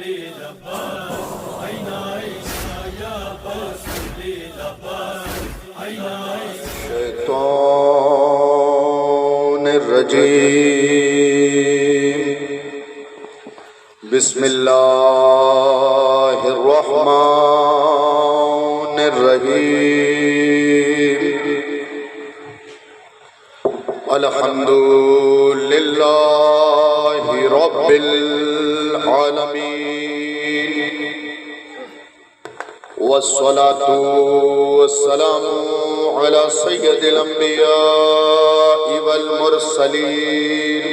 الشیطان الرجیم بسم اللہ الرحمن الرحیم الحمد للہ رب العالمین والصلاة والسلام على سید الانبیاء والمرسلین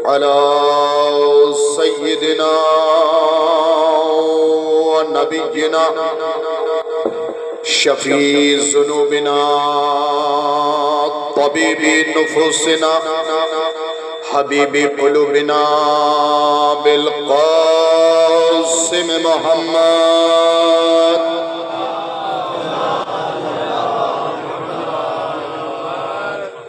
على سیدنا ونبینا شفیع ذنوبنا طبیب نفوسنا حبیب قلوبنا بالقاسم محمد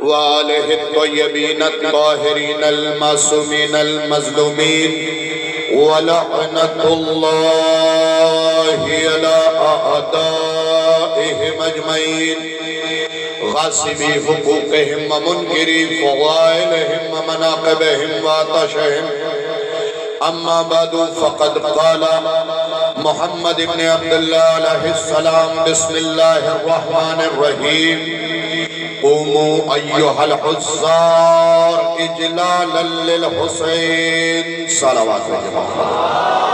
وآلہ الطیبین الطاہرین المعصومین المظلومین ولعنت اللہ علی اعدائہم اجمعین غاصبی حقوقہم ومنکری فضائلہم ومناقبہم وعطشہم اما بعد فقد قال محمد بن عبداللہ علیہ السلام بسم اللہ الرحمن الرحیم قوموا ایہا الحزار اجلالا للحسین صلوات محمد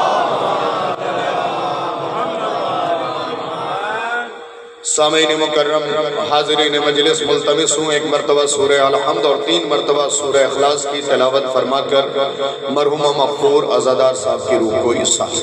سامعین مکرم حاضرین مجلس ملتمس ہوں ایک مرتبہ سورہ الحمد اور 3 مرتبہ سورہ اخلاص کی تلاوت فرما کر مرحوم مغفور عزادار صاحب کی روح کو اس ساتھ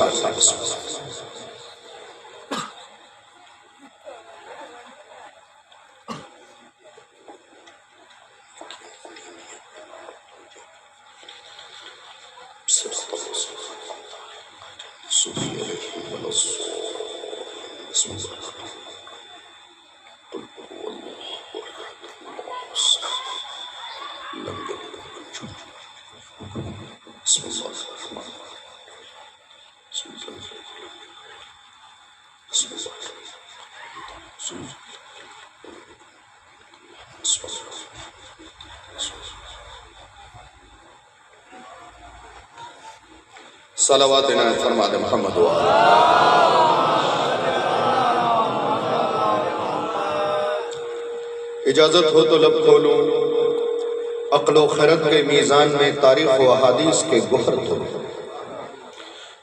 صلوات عنایت فرما دے محمد اجازت ہو تو لب کھولوں عقل و خرد کے میزان میں تاریخ و احادیث کے گوہر دھولوں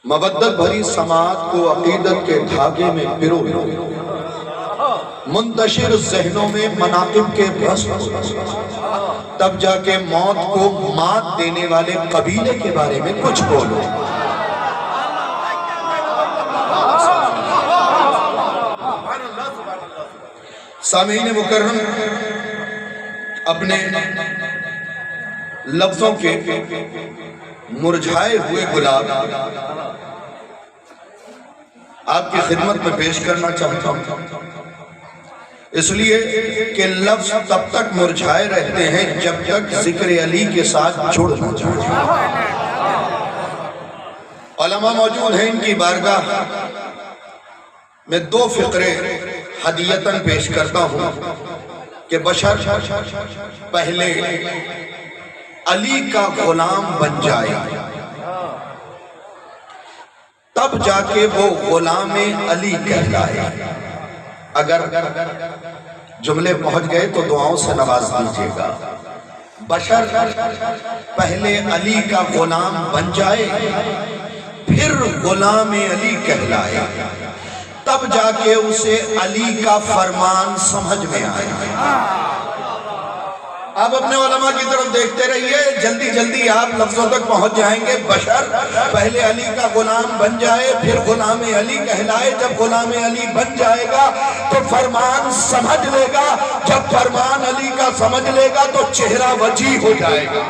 مودت بھری سماعت کو عقیدت کے دھاگے میں پرو لوں منتشر ذہنوں میں مناقب کے بھس تب جا کے موت کو مات دینے والے قبیلے کے بارے میں کچھ بولوں سامعین مکرم اپنے لفظوں کے مرجھائے ہوئے گلاب آپ کی خدمت میں پیش کرنا چاہتا ہوں اس لیے کہ لفظ تب تک مرجھائے رہتے ہیں جب تک ذکر علی کے ساتھ جڑ نہ جائے علماء موجود ہیں ان کی بارگاہ میں 2 فقرے ہدیتاً پیش کرتا ہوں کہ بشر پہلے علی کا غلام بن جائے تب جا کے وہ غلام علی کہلائے اگر جملے پہنچ گئے تو دعاؤں سے نواز دیجیے گا بشر پہلے علی کا غلام بن جائے پھر غلام علی کہلائے تب جا کے اسے علی کا فرمان سمجھ میں آئے آپ اپنے علماء کی طرف دیکھتے رہیے جلدی جلدی آپ لفظوں تک پہنچ جائیں گے بشر پہلے علی کا غلام بن جائے پھر غلام علی کہلائے جب غلام علی بن جائے گا تو فرمان سمجھ لے گا جب فرمان علی کا سمجھ لے گا تو چہرہ وجیح ہو جائے گا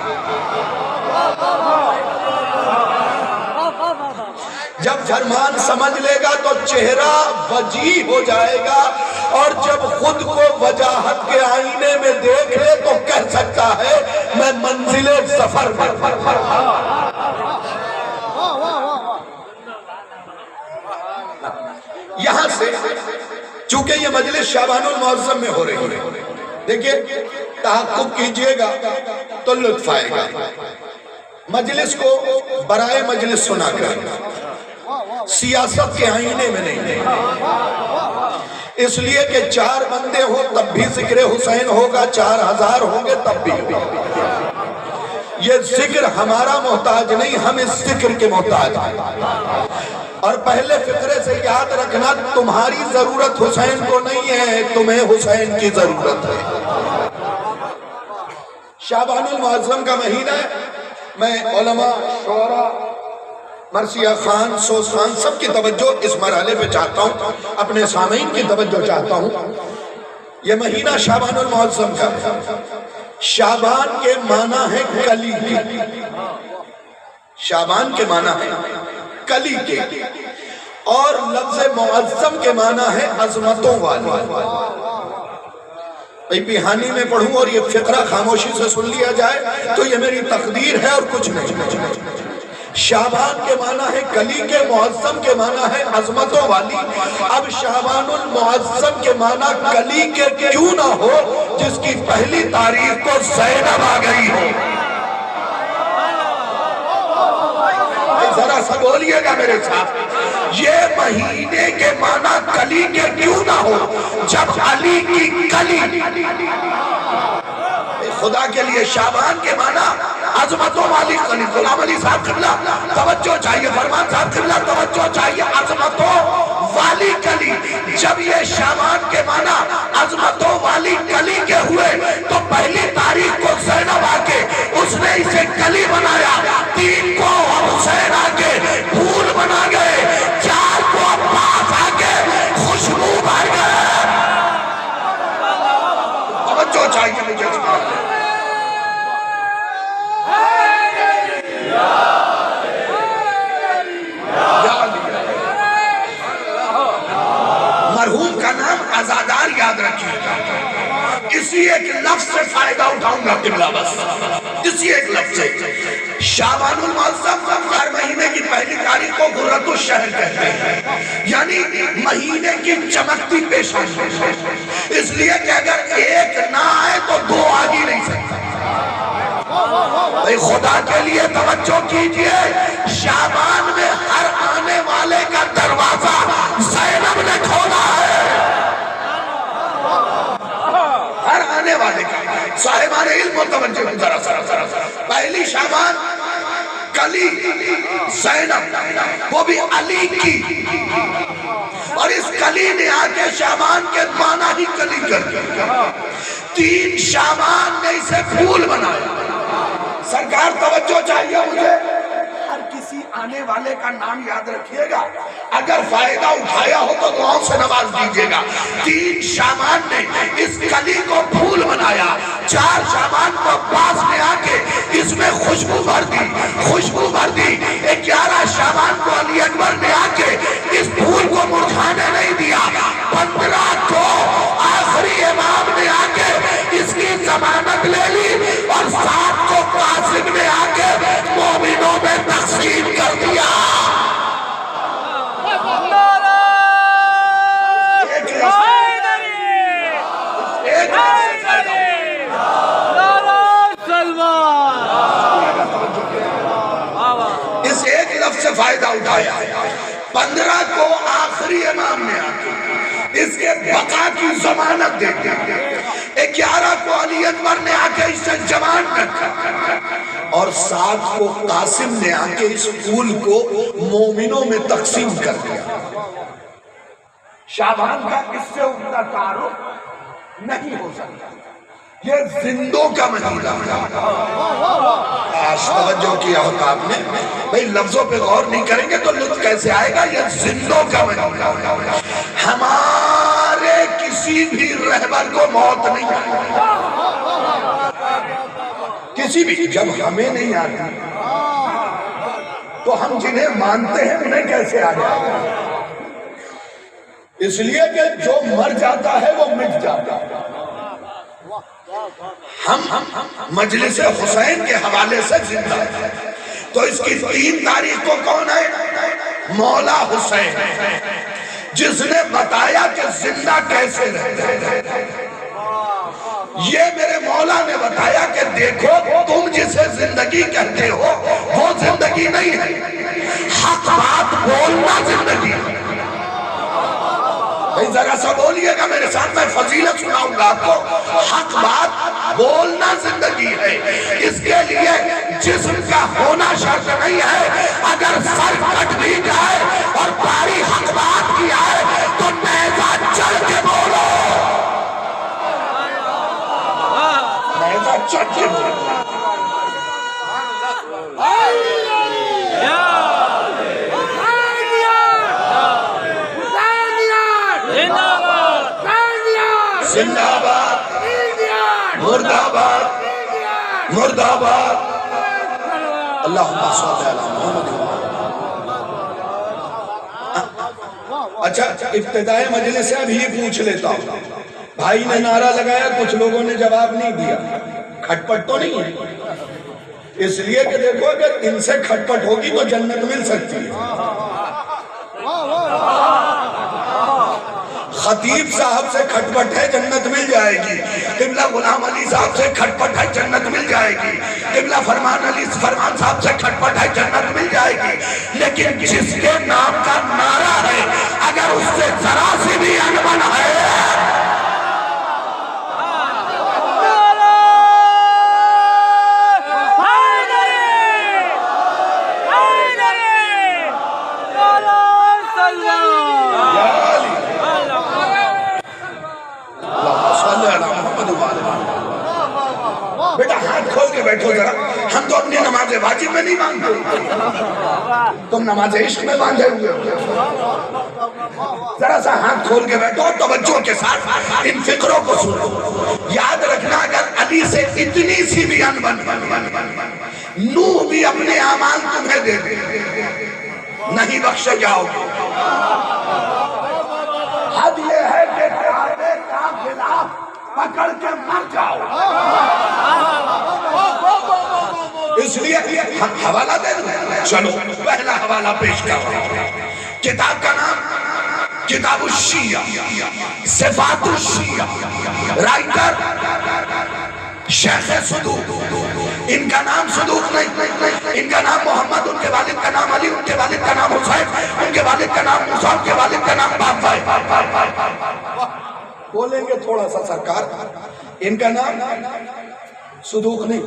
جب فرمان سمجھ لے گا تو چہرہ وجیح ہو جائے گا اور جب خود کو وجاہت کے آئینے میں دیکھ لے تو کہہ سکتا ہے میں منزل ظفر میں یہاں سے چونکہ یہ مجلس شعبان المعظم میں ہو رہی ہے، دیکھیے تحقق کیجئے گا تو لطف آئے گا۔ مجلس کو برائے مجلس سنا کر، سیاست کے آئینے میں نہیں، اس لیے کہ 4 بندے ہو تب بھی ذکر حسین ہوگا، 4000 ہوں گے تب بھی ہوگا۔ یہ ذکر ہمارا محتاج نہیں، ہم اس ذکر کے محتاج ہیں۔ اور پہلے فقرے سے یاد رکھنا، تمہاری ضرورت حسین کو نہیں ہے، تمہیں حسین کی ضرورت ہے۔ شعبان المعظم کا مہینہ ہے، میں علماء، شعراء، مرثیہ خان، سوز خان سب کی توجہ اس مرحلے پہ چاہتا ہوں، اپنے سامعین کی توجہ چاہتا ہوں۔ یہ مہینہ شعبان المعظم کا ہے۔ شعبان کے معنی ہے کلی کے، شعبان کے معنی ہے کلی کے، اور لفظ معظم کے معنی ہے عظمتوں والی۔ بھئی پیہانی میں پڑھوں اور یہ فقرہ خاموشی سے سن لیا جائے تو یہ میری تقدیر ہے اور کچھ نہیں۔ شعبان کے معنی ہے کلی کے، معظم کے معنی ہے عظمتوں والی۔ اب شعبان المعظم کے معنی کلی کے کیوں نہ ہو جس کی پہلی تاریخ کو زینب آ گئی ہو؟ ذرا سا بولیے گا میرے ساتھ، یہ مہینے کے معنی کلی کے کیوں نہ ہو جب علی کی کلی، خدا کے لیے شعبان کے معنی عظمتوں والی کلی۔ غلام علی صاحب قبلہ توجہ چاہیے، فرمان صاحب قبلہ توجہ چاہیے، عظمتوں والی کلی۔ جب یہ شعبان کے معنی عظمتوں والی کلی کے ہوئے تو پہلی تاریخ کو زینب آ کے اس نے اسے کلی بنایا، 3 کو حسین آ کے پھول بنا گئے، 4 کو عباس آ کے خوشبو بھر گئے۔ توجہ چاہیے مجھے مرحوم کا نام عزادار یاد رکھیے گا۔ اسی ایک لفظ سے فائدہ اٹھاؤں گا قبلہ، بس اسی ایک لفظ سے۔ شعبان المعظم ہر مہینے کی پہلی تاریخ کو غرۃ الشہر کہتے ہیں، یعنی مہینے کی چمکتی پیشانی، اس لیے کہ اگر ایک نہ آئے تو 2 آ ہی نہیں سکتا۔ خدا کے لیے توجہ کیجئے، شعبان میں ہر آنے والے کا دروازہ زینب نے کھولا ہے، ہر آنے والے کا۔ صاحبان علم و توجہ ذرا پہلی شعبان کلی زینب، وہ بھی علی کی، اور اس کلی نے آ کے شعبان کے معنی ہی کلی کر دیا۔ 3 شعبان نے اسے پھول بنایا۔ سرکار توجہ چاہیے مجھے، ہر کسی آنے والے کا نام یاد رکھیے گا، اگر فائدہ اٹھایا ہو تو دعاؤں سے نواز دیجیے گا۔ 3 شعبان نے اس کلی کو پھول بنایا، 4 شعبان کو عباس نے آ کے اس میں خوشبو بھر دی، 11 شعبان کو علی اکبر نے آ کے اس پھول کو مرجھانے نہیں دیا، 15 کو آخری امام نے آ کے اس کی ضمانت لے لی، اور 7 کو قاسم نے آ کے مومنوں میں تقسیم کر دیا۔ اس ایک لفظ سے فائدہ اٹھایا۔ 15 کو آخری امام نے آ کے اس کے بقا کی ضمانت دے دی، 11 کو علی اکبر نے آ کے اس سے جوان رکھا، اور 7 کو قاسم نے آ کے اس پھول کو مومنوں میں تقسیم کر دیا۔ شعبان کا اس سے عمدہ تعارف نہیں ہو سکتا، یہ زندوں کا مہینہ ہے۔ آج توجہ کیا ہوتا آپ نے، بھئی لفظوں پہ غور نہیں کریں گے تو لطف کیسے آئے گا؟ یہ زندوں کا مہینہ ہے۔ ہمارے کسی بھی رہبر کو موت نہیں آئی، کسی بھی، جب ہمیں نہیں آتی تو ہم جنہیں مانتے ہیں انہیں کیسے آ جائے گا؟ اس لیے کہ جو مر جاتا ہے وہ مٹ جاتا ہے۔ ہم مجلس حسین کے حوالے سے زندہ ہیں، تو اس کی 3 تاریخ کو کون ہے؟ مولا حسین۔ جس نے بتایا کہ زندہ کیسے رہتے ہیں. یہ میرے مولا نے بتایا کہ دیکھو تم جسے زندگی کہتے ہو وہ زندگی نہیں ہے، حق بات بولنا زندگی ہے. ذرا سا بولیے گا میرے ساتھ، میں فضیلت سناؤں گا آپ کو. حق بات بولنا زندگی ہے. اس کے لیے جسم کا ہونا شرط نہیں ہے. اگر سر کٹ بھی جائے اور باری حق بات کیا ہے تو نیزہ چل کے بولو، نیزہ چل کے بولو. زندہ آباد، مرد آباد، مرد آباد. اللہم صلی علی محمد. اچھا ابتدائی مجلس سے اب یہ پوچھ لیتا ہوں، بھائی نے نعرہ لگایا، کچھ لوگوں نے جواب نہیں دیا. کھٹپٹ تو نہیں ہے؟ اس لیے کہ دیکھو اگر ان سے کھٹپٹ ہوگی تو جنت مل سکتی ہے. خطیب صاحب سے کھٹپٹ ہے جنت مل جائے گی. قبلہ غلام علی صاحب سے کھٹپٹ ہے جنت مل جائے گی. قبلہ فرمان صاحب سے کھٹپٹ ہے جنت مل جائے گی. لیکن جس کے نام کا نعرہ ہے اگر اس سے ذرا سی بھی انبن ہے، بیٹا ہاتھ کھول کے بیٹھو ذرا. ہم تو اپنی نماز واجب میں نہیں مانگتے، تم نماز عشق میں باندھے ہوئے ہو. ذرا سا ہاتھ کھول کے بیٹھو، توجہ کے ساتھ ان فکروں کو سنو. یاد رکھنا اگر علی سے اتنی سی بھی انبن، نوح بھی اپنے اعمال تمہیں دے دے، نہیں بخشے جاؤ گے. حد یہ ہے کہ کعبے کا خلاف پکڑ کے مر جاؤ. اس لیے حوالہ دے دو. چلو پہلا حوالہ پیش کرو. کتاب کا نام کتاب الشیعہ، صفات الشیعہ، رائٹر شیخ صدوق. ان کا نام صدوق نہیں، ان کا نام محمد، ان کے والد کا نام علی، ان کے والد کا نام حسین، ان کے والد کا نام موسیٰ، ان کے والد کا نام باپ ہے. بولیں گے تھوڑا سا سرکار، ان کا نام صدوق نہیں،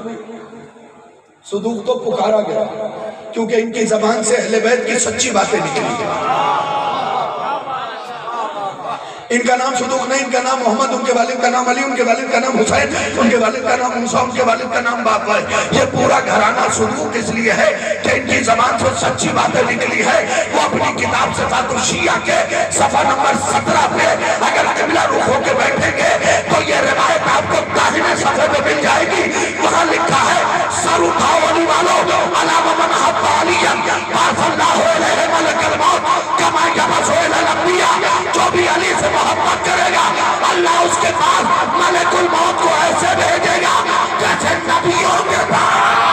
صدوق تو پکارا گیا کیونکہ ان کی زبان سے اہل بیت کی سچی باتیں نکلی. ان کا نام صدوق نہیں، ان کا نام محمد، ان کے والد کا نام علی، ان کے والد کا نام حسین، ان کے والد کا نام موسیٰ، ان کے والد کا نام باپ ہے. یہ پورا گھرانہ صدوق اس لیے ہے کہ ان کی زبان سے سچی باتیں نکلی ہے. وہ اپنی کتاب صفات الشیعہ کے صفحہ نمبر 17 پہ اگر قبلہ رخ ہو کے بیٹھیں گے تو یہ روایت آپ کو داہنے صفحے پہ مل جائے گی. وہاں لکھا ہے سر اٹھاؤ علی والو، علامہ من حب علیہ باعث اللہ علیہ ملک الموت کما یبعث الی الانبیاء. جو بھی علی سے محبت کرے گا اللہ اس کے پاس ملک الموت کو ایسے بھیجے گا جیسے نبیوں کے پاس.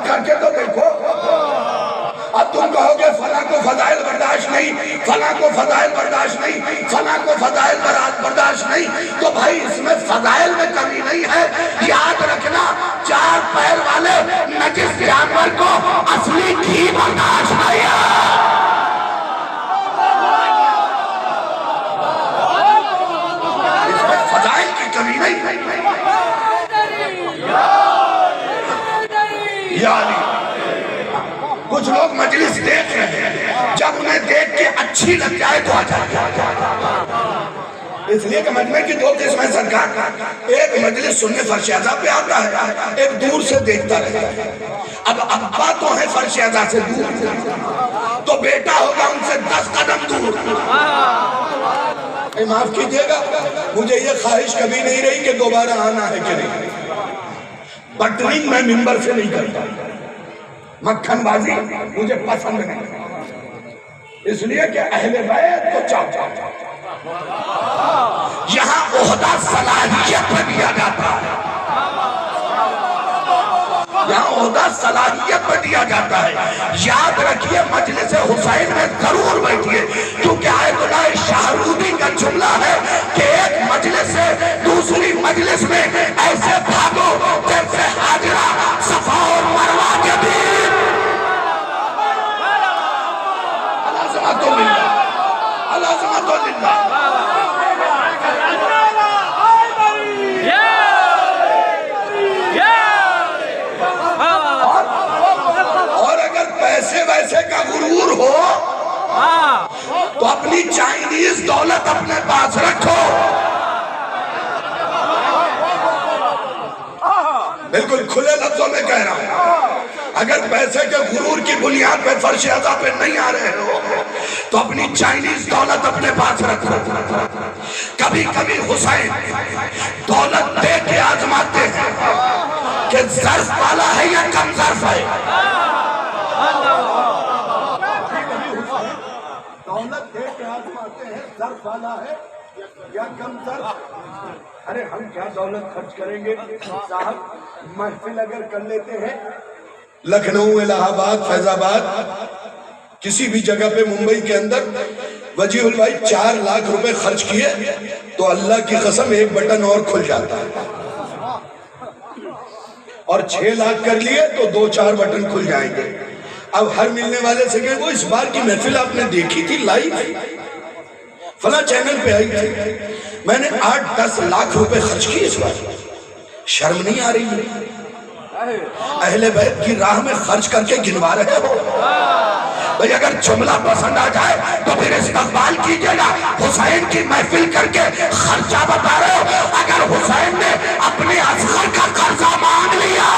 کر کے تو دیکھو. اب تم کہو گے فلاں کو فضائل برداشت نہیں، فلاں کو فضائل برداشت نہیں، فلاں کو فضائل برداشت نہیں، تو بھائی اس میں فضائل میں کمی نہیں ہے. یاد رکھنا 4 پیر والے نجس جانور کو اصلی گھی برداشت نہیں ہے. اس میں فضائل کی کمی نہیں. یعنی کچھ لوگ مجلس دیکھ رہے ہیں، جب انہیں دیکھ کے اچھی لگ جائے تو آ جائے. اس لیے کہ مجمع کی 2 قسمیں سرکار، ایک مجلس سننے فرش اعضا پہ آتا ہے، ایک دور سے دیکھتا رہتا ہے. اب ابا تو ہے فرش اعضا سے دور، تو بیٹا ہوگا ان سے 10 قدم دور. معاف کیجئے گا، مجھے یہ خواہش کبھی نہیں رہی کہ دوبارہ آنا ہے کہ نہیں. بٹرنگ میں ممبر سے نہیں کرتا، مکھن بازی مجھے پسند نہیں، اس لیے کہ اہل بیت کو چاہتا یہاں عہدہ صلاحیت پہ دیا جاتا ہے، یہاں عہدہ صلاحیت پہ دیا جاتا ہے۔ یاد رکھیے مجلس حسین میں ضرور بیٹھیے، کیونکہ آیت اللہ شاہرودی کا جملہ ہے کہ ایک مجلس سے دوسری مجلس میں ایسے بھاگو جیسے حاجرہ صفا اور مروہ کے دین۔ العظمت للہ، العظمت للہ۔ پیسے ویسے کا غرور ہو تو اپنی چائنیز دولت اپنے پاس رکھو، بالکل کھلے لفظوں میں کہہ رہا ہوں۔ اگر پیسے کے غرور کی بنیاد پہ فرش عزا پہ نہیں آ رہے ہو تو اپنی چائنیز دولت اپنے پاس رکھو۔ کبھی کبھی حسین دولت دے کے آزماتے ہیں کہ ظرف والا ہے یا کم ظرف ہے، دولت دے کے آزماتے ہیں ظرف والا ہے یا کم ظرف۔ ارے ہم کیا دولت خرچ کریں گے صاحب، محفل اگر کر لیتے ہیں لکھنؤ، الہ آباد، فیض آباد، کسی بھی جگہ پہ ممبئی کے اندر، وجیہ البھائی 4 لاکھ روپے خرچ کیے تو اللہ کی قسم ایک بٹن اور کھل جاتا ہے، اور 6 لاکھ کر لیے تو 2-4 بٹن کھل جائیں گے۔ اب ہر ملنے والے سے کہیں وہ اس بار کی محفل آپ نے دیکھی تھی لائیو، فلاں چینل پہ آئی تھی، میں نے 8-10 لاکھ روپے خرچ کیے اس بار، شرم نہیں آ رہی ہے؟ اہل بیت کی راہ میں خرچ کر کے گنوا رہے ہو بھئی۔ اگر جملہ پسند آ جائے تو پھر استقبال کیجئے گا، حسین کی محفل کر کے خرچہ بتا رہے ہو۔ اگر حسین نے اپنے اصغر کا قرضہ مانگ لیا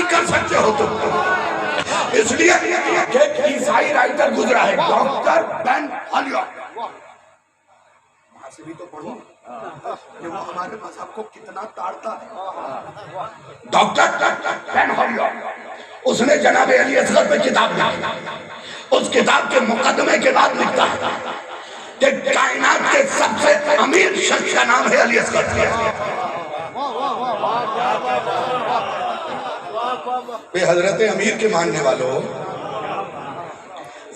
کر سکتے ہو تم، اس لیے کہ عیسائی رائٹر گزرا ہے ڈاکٹر بین ہالیوٹ، وہاں سے بھی تو پڑھو کہ وہ ہمارے مذہب کو کتنا تاڑتا ہے۔ ڈاکٹر بین ہالیوٹ اس نے جناب علی اصغر پہ کتاب لکھی، اس کتاب کے مقدمے کے بعد لکھتا ہے کہ کائنات کے سب سے امیر شخص کا نام ہے علی اصغر۔ حضرت امیر کے ماننے والوں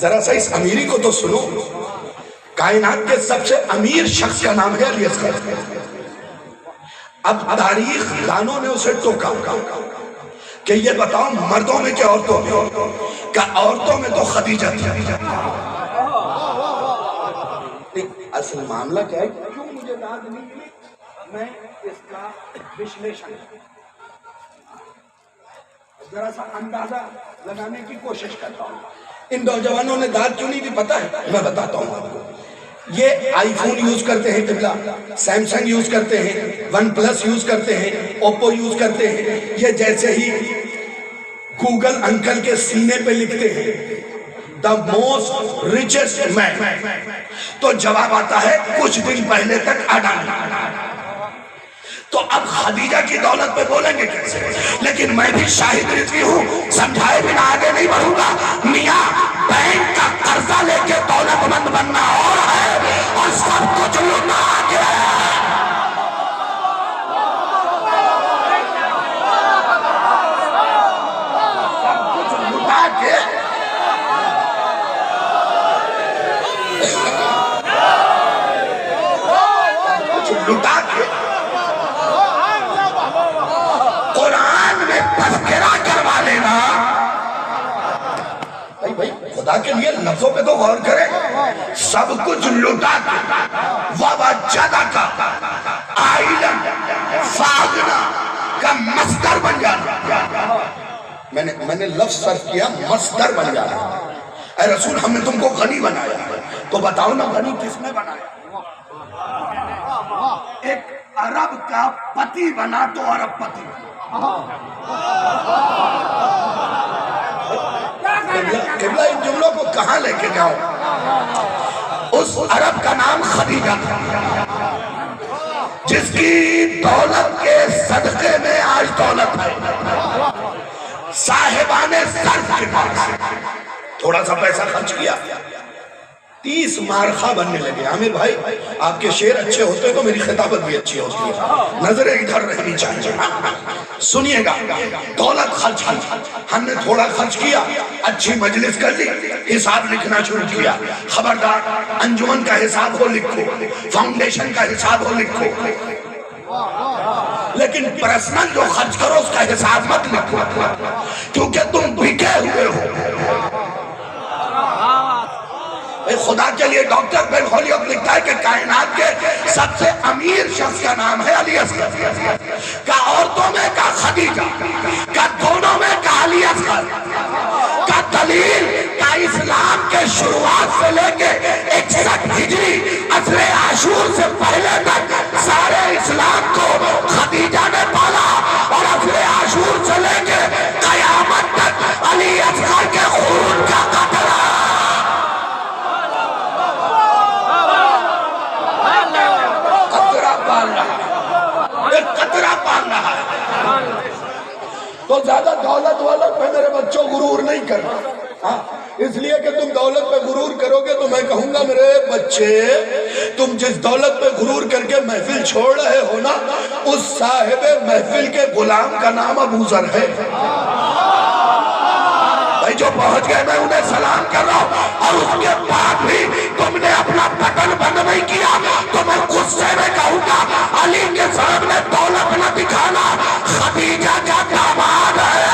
ذرا سا اس امیری کو تو سنو، کائنات کے سب سے امیر شخص کا نام ہے علی اصغر۔ اب تاریخ دانوں نے اسے ٹوکا کہ یہ بتاؤ مردوں میں کہ عورتوں میں، کہ عورتوں میں تو خدیجہ تھی۔ اصل معاملہ کیا ہے، کیوں مجھے داد نہیں ملی، میں اس کا وشلیشن ذرا سا اندازہ لگانے کی کوشش کرتا ہوں۔ ان نوجوانوں نے داد کیوں نہیں دی پتہ ہے، میں بتاتا ہوں آپ کو۔ یہ آئی فون یوز کرتے ہیں قبلہ، سیمسنگ یوز کرتے ہیں، ون پلس یوز کرتے ہیں، اوپو یوز کرتے ہیں۔ یہ جیسے ہی گوگل انکل کے سینے پہ لکھتے ہیں the most richest man، تو جواب آتا ہے کچھ دن پہلے تک اڈانی۔ تو اب خدیجہ کی دولت پہ بولیں گے کیسے؟ لیکن میں بھی شاہد رضوی ہوں، سمجھائے بنا آگے نہیں بڑھوں گا۔ میاں بینک کا قرضہ لے کے دولت مند بننا اور ہے، اور سب کچھ لوٹنا آگے ہے۔ سب کچھ لوٹا کے لٹا کے قرآن میں تذکرہ کروا لینا۔ بھائی خدا کے لیے لفظوں پہ تو غور کریں، سب کچھ لٹا کے وَوَجَّدَكَ عَائِلًا فَأَغْنَىٰ کا مصدر بن جانا۔ میں نے لفظ صرف کیا مصدر بن جانا۔ اے رسول ہم نے تم کو غنی بنایا، تو بتاؤ نا غنی کس نے بنایا؟ عرب کا پتی بنا تو عرب پتی قبلہ ان جملوں کو کہاں لے کے جاؤ؟ اس عرب کا نام خدیجہ تھا جس کی دولت کے صدقے میں آج دولت ہے. صاحبان صرف کے پاس تھوڑا سا پیسہ خرچ کیا 30 مارخہ بننے لگے. عامر بھائی آپ کے شعر اچھے ہوتے تو میری خطابت بھی اچھی ہوتی ہے. نظریں ادھر رہنی چاہیے. سنیے گا, دولت خرچ کی, ہم نے تھوڑا خرچ کیا, اچھی مجلس کر لی, حساب لکھنا شروع کیا. خبردار انجمن کا حساب ہو لکھو, فاؤنڈیشن کا حساب ہو لکھو, لیکن پرسنل جو خرچ کرو اس کا حساب مت لکھو کیونکہ تم بھیگے ہوئے ہو. خدا کے لیے ڈاکٹر بن ہولیوک لکھتا ہے کہ کائنات کے سب سے امیر شخص کا نام ہے علی اصغر. کا عورتوں میں کا خدیجہ, کا دونوں میں کا علی اصغر, کا دلیل کا اسلام کے شروعات سے لے کے 61 ہجری عصر عاشور سے پہلے تک سارے اسلام کو خدیجہ نے پالا, اور عصر عاشور سے لے کے قیامت تک علی اصغر کے خون کا قطرہ قطرہ پال رہا ہے. تو زیادہ دولت والوں پہ میرے بچوں غرور نہیں کرنا, اس لیے کہ تم دولت پہ غرور کرو گے تو میں کہوں گا میرے بچے تم جس دولت پہ غرور کر کے محفل چھوڑ رہے ہو نا, اس صاحب محفل کے غلام کا نام ابو ذر ہے. بھائی جو پہنچ گئے میں انہیں سلام کر رہا ہوں, اور اس کے بعد بھی تم نے اپنا بٹن بند نہیں کیا تو میں غصے میں کہوں گا علی کے سامنے دولت نہ دکھانا, خدیجہ کا داماد ہے.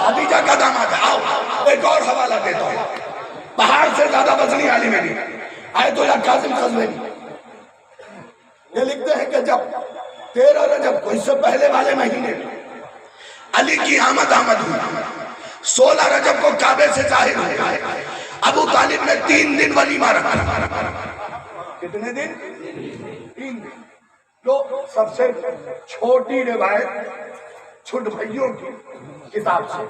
خدیجہ کا داماد ہے. آؤ ایک اور حوالہ دیتا ہوں, پہاڑ سے زیادہ وزنی عالم ہے آیت اللہ کاظم قزوینی. یہ لکھتے ہیں کہ جب 13 رجب کو, اس سے پہلے والے مہینے علی کی آمد ہوئی, 16 رجب کو کعبے سے ظاہر ہوئے. ابو طالب نے 3 دن ولیمہ رکھا. کتنے دن؟ 3 دن. جو سب سے چھوٹی روایت چھوٹ بھائیوں کی کتاب سے,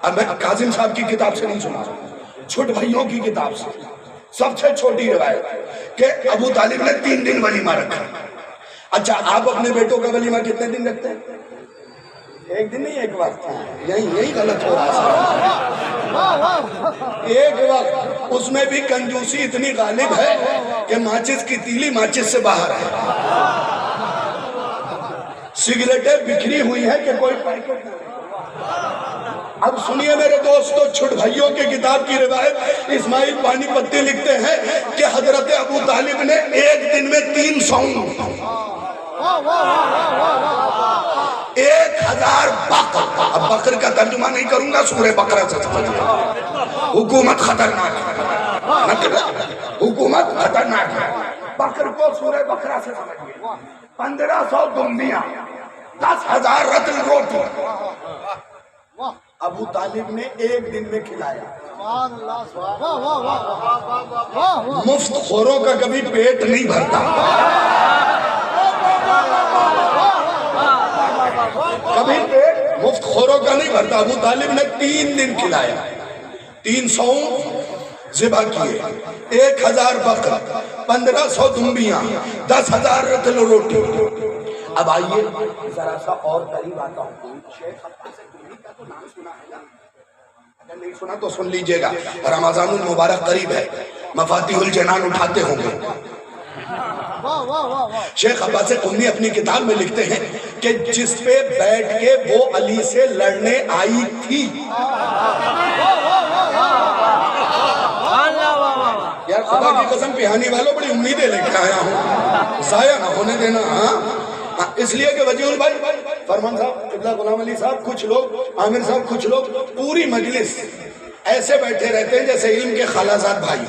اب میں کاظم صاحب کی کتاب سے نہیں سنا, چھوٹ بھائیوں کی کتاب سے سب سے چھوٹی روایت کہ ابو طالب نے 3 دن ولیمہ رکھا. اچھا آپ اپنے بیٹوں کا ولیمہ کتنے دن رکھتے ہیں؟ 1 دن نہیں, 1 وقت. یہی غلط ہو رہا ہے. 1 وقت, اس میں بھی کنجوسی اتنی غالب ہے کہ ماچس کی تیلی ماچس سے باہر ہے, سگریٹیں بکھری ہوئی ہیں کہ کوئی پیکٹ نہیں. اب سنیے میرے دوستو, چھٹ بھائیوں کے کتاب کی روایت اسماعیل پانی پتی لکھتے ہیں کہ حضرت ابو طالب نے 1 دن میں 3 سونگ, 1000 بقر. اب بقر کا ترجمہ نہیں کروں گا, سورہ بقرہ سے سمجھیں. حکومت خطرناک ہے, حکومت خطرناک ہے. بقر کو سورہ بقرہ سے سمجھیں. 1500 دمبیاں, 10,000 رتل روٹی ابو طالب نے 1 دن میں کھلایا. مفت خوروں کا کبھی پیٹ نہیں بھرتا, کبھی پیٹ مفت خوروں کا نہیں بھرتا. ابو طالب نے 3 دن کھلایا, 300 ذبح کیے, 1000 بقر, 1500 دمبیاں, 10,000 رتل روٹی. اب آئیے ذرا سا اور قریب آتا ہوں. شیخ عباس قمی کا تو نام سنا ہے نا, اگر نہیں سنا تو سن لیجئے گا. رمضان المبارک قریب ہے, مفاتیح الجنان اٹھاتے ہوں گے. شیخ عباس قمی اپنی کتاب میں لکھتے ہیں کہ جس پہ بیٹھ کے وہ علی سے لڑنے آئی تھی, یار خدا کی قسم پہانی والوں بڑی امیدیں لے کے آیا ہوں, ضائع نہ ہونے دینا. اس لیے کہ وجیہ البھائی, فرمان صاحب, قبلہ غلام علی صاحب, کچھ لوگ, عامر صاحب, کچھ لوگ پوری مجلس ایسے بیٹھے رہتے ہیں جیسے علم کے خالازاد بھائی.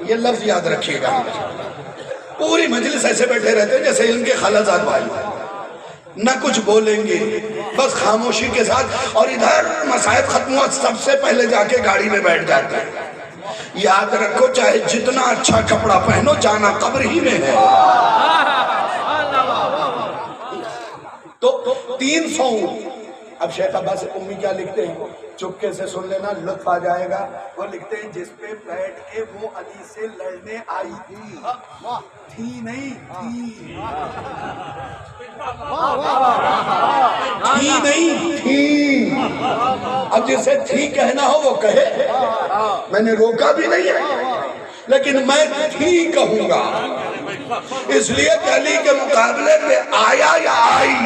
یہ لفظ یاد رکھیے گا. پوری مجلس ایسے بیٹھے رہتے ہیں جیسے ان کے خالازاد بھائی، نہ کچھ بولیں گے، بس خاموشی کے ساتھ، اور ادھر مسائل ختم ہوا سب سے پہلے جا کے گاڑی میں بیٹھ جاتے ہیں. یاد رکھو چاہے جتنا اچھا کپڑا پہنو، جانا قبر ہی میں ہے. تو 300. اب شیخ عباس امی کیا لکھتے ہیں، چپکے سے سن لینا، لطف آ جائے گا. وہ لکھتے ہیں جس پہ بیٹھ کے وہ علی سے لڑنے آئی تھی، تھی نہیں تھی، تھی نہیں تھی. اب جسے تھی کہنا ہو وہ کہے، میں نے روکا بھی نہیں ہے، لیکن میں تھی کہوں گا، اس لیے کہ علی کے مقابلے میں آیا یا آئی.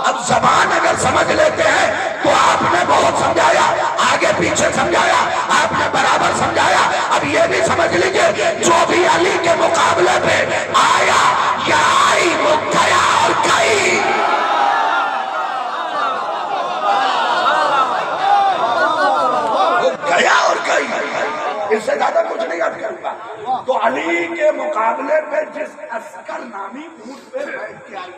اب زبان اگر سمجھ لیتے ہیں تو آپ نے بہت سمجھایا، آگے پیچھے سمجھایا، آپ نے برابر سمجھایا. اب یہ بھی سمجھ لیجئے جو بھی علی کے مقابلے پہ آیا یا آئی وہ گیا اور گئی. وہ گیا اور گئی، اس سے زیادہ کچھ نہیں عرض کروں گا. تو علی کے مقابلے پہ جس عسکر نامی اونٹ پہ بیٹھ کے آئی،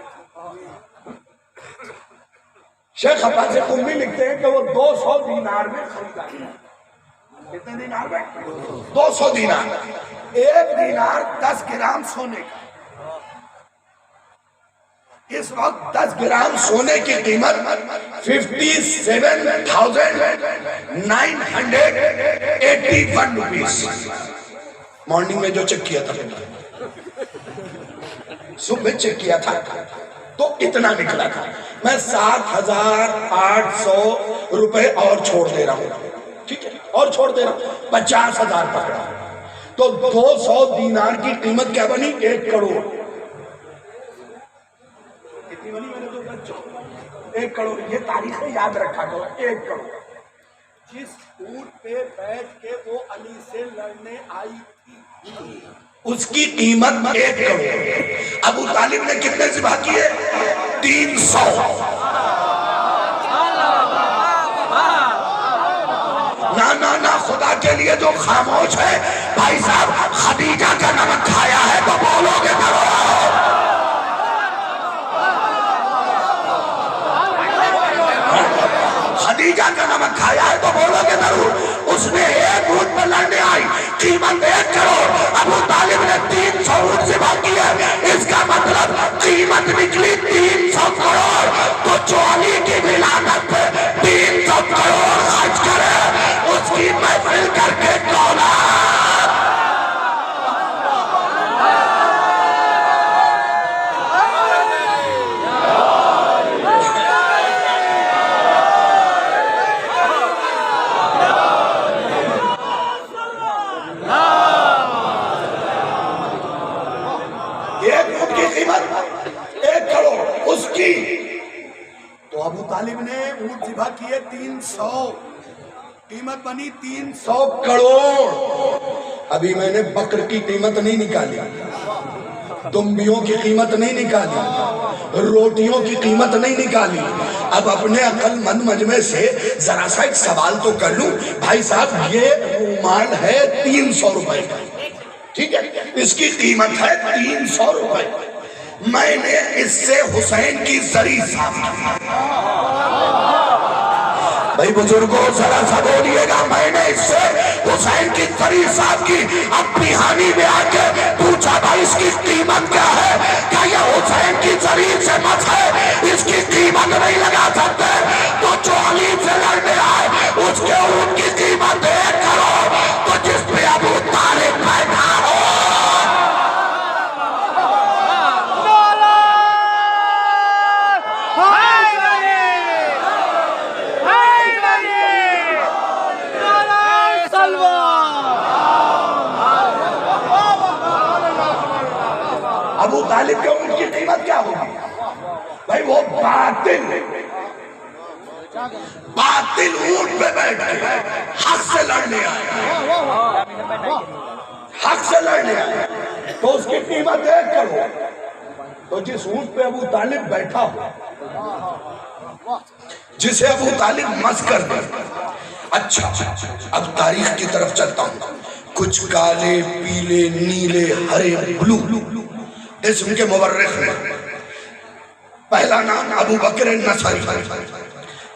شیخ عباس امی لکھتے ہیں کہ وہ 200 دینار میں خریدا گیا. کتنے دینار میں؟ 200 دینار. 1 دینار 10 گرام سونے کا. اس وقت 10 گرام سونے کی قیمت 57,981 روپیز. مارننگ میں جو چیک کیا تھا، صبح چیک کیا تھا تو اتنا نکلا تھا. میں 7,800 روپے اور چھوڑ دے رہا ہوں، ٹھیک ہے، اور چھوڑ دے رہا ہوں، 50,000 پکڑا. تو 200 دینار کی قیمت کیا بنی؟ 1 کروڑ. کتنی بنی میرے دو بچوں؟ 1 کروڑ. یہ تاریخیں یاد رکھا کرو. 1 کروڑ. جس اونٹ پہ بیٹھ کے وہ علی سے لڑنے آئی تھی، اس کی قیمت 1 کروڑ. ابو طالب نے کتنے ذبح کیے؟ 300. نہ خدا کے لیے جو خاموش ہے، بھائی صاحب خدیجہ کا نمک کھایا ہے تو بولو گے ضرور. خدیجہ کا نمک کھایا ہے تو بولو گے ضرور. اس نے 1 اونٹ پر لڑنے آئی، قیمت 1 کروڑ. ابو طالب نے 300 اونٹ ذبح کیے، اس کا مطلب قیمت نکلی 300 کروڑ. تو جو علی کی ولادت پہ 300 کروڑ خرچ کرے، اس کی محفل کر کے طالب نے اونٹ ذبح کیے 300، قیمت بنی 300 کروڑ. ابھی میں نے بکر کی قیمت نہیں نکالی، دمبیوں کی قیمت نہیں نکالی، روٹیوں کی قیمت نہیں نکالی. اب اپنے عقل مند مجمع سے ذرا سا ایک سوال تو کر لوں، بھائی صاحب یہ رومال ہے 300 روپے کا، ٹھیک ہے، اس کی قیمت ہے 300 روپے. میں نے اس سے حسین کی زری صاف کی. بھائی بزرگوں ذرا سا بولیے گا، میں نے اس سے حسین کی زری صاف کی. اب پیہانی میں آ کے پوچھا بھائی اس کی قیمت کیا ہے؟ کیا یہ حسین کی زری سے مت ہے، اس کی قیمت نہیں لگا سکتے؟ تو جو علی سے لڑنے آئے اس کے اونٹ کی قیمت 1 کروڑ. تو جس پہ ابو طالب بیٹھا ہو، ابو طالب کے اونٹ کی قیمت کیا ہوگی؟ بھائی وہ باطل اونٹ پہ بیٹھ کے حق سے لڑنے آیا، حق سے لڑنے آیا، تو اس کی قیمت 1 کروڑ. تو جس اونٹ پہ ابو طالب بیٹھا ہو، جسے ابو طالب مس کر دے، اچھا اب تاریخ کی طرف چلتا ہوں. کچھ کالے پیلے نیلے ہرے بلو اسم کے مورخ نے پہلا نام ابو بکر نصری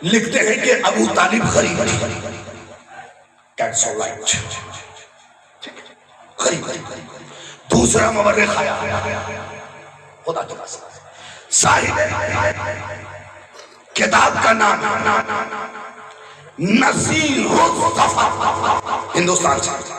لکھتے ہیں کہ ابو طالب غریب تھی. That's all right. غریب تھی. دوسرا مورخ آیا خدا کے پاس صاحب کتاب کا نام نصیر الظفر ہندوستان سے.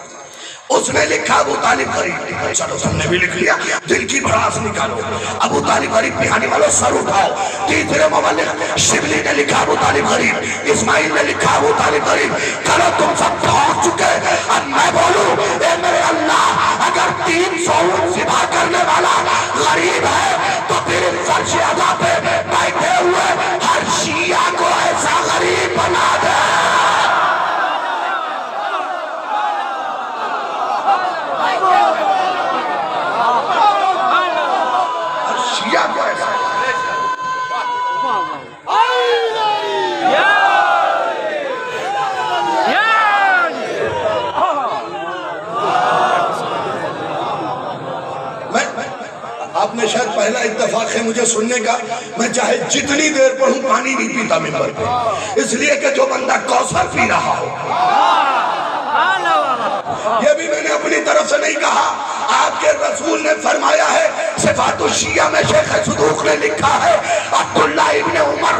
اس نے لکھا ابو طالب غریب. چلو تم نے بھی لکھ لیا, دل کی بھڑاس نکالو. ابو طالب غریب بہانے والوں سر اٹھاؤ. تیسرے مولخ شبلی نے لکھا ابو طالب غریب, اسماعیل نے لکھا ابو طالب غریب. چلو تم سب پہنچ چکے. اب میں بولوں اے میرے اللہ, اگر 300 اونٹ ذبح کرنے والا غریب ہے تو پھر فرش عزا پہ بیٹھے ہوئے ہر شیعہ کو ایسا غریب بنا دے. آپ نے شاید پہلا اتفاق ہے مجھے سننے کا, میں چاہے جتنی دیر پڑھوں پانی نہیں پیتا ممبر پہ, اس لیے کہ جو بندہ کوثر پی رہا ہو. یہ بھی میں نے اپنی طرف سے نہیں کہا, آپ کے رسول نے فرمایا ہے. صفات الشیعہ میں شیخ صدوق نے لکھا ہے عبداللہ ابن عمر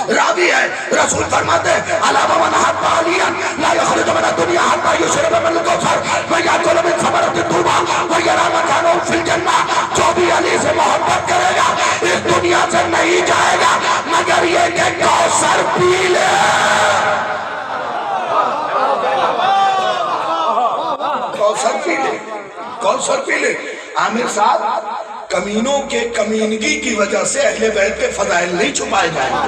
راوی ہے. رسول فرماتے ہیں علاوہ من حد علیاً لا یخرج من الدنیا حتی یشرب من الکوثر ویأکل من ثمرۃ الطوبہ ویری مکانہ فی الجنہ. جو بھی علی سے محبت کرے گا اس دنیا سے نہیں جائے گا مگر یہ کہ کوثر پی لے. کوثر پی لے, کوثر پی لے. عامر صاحب کمینوں کے کمینگی کی وجہ سے اہل بیت کے فضائل نہیں چھپائے جائیں گے,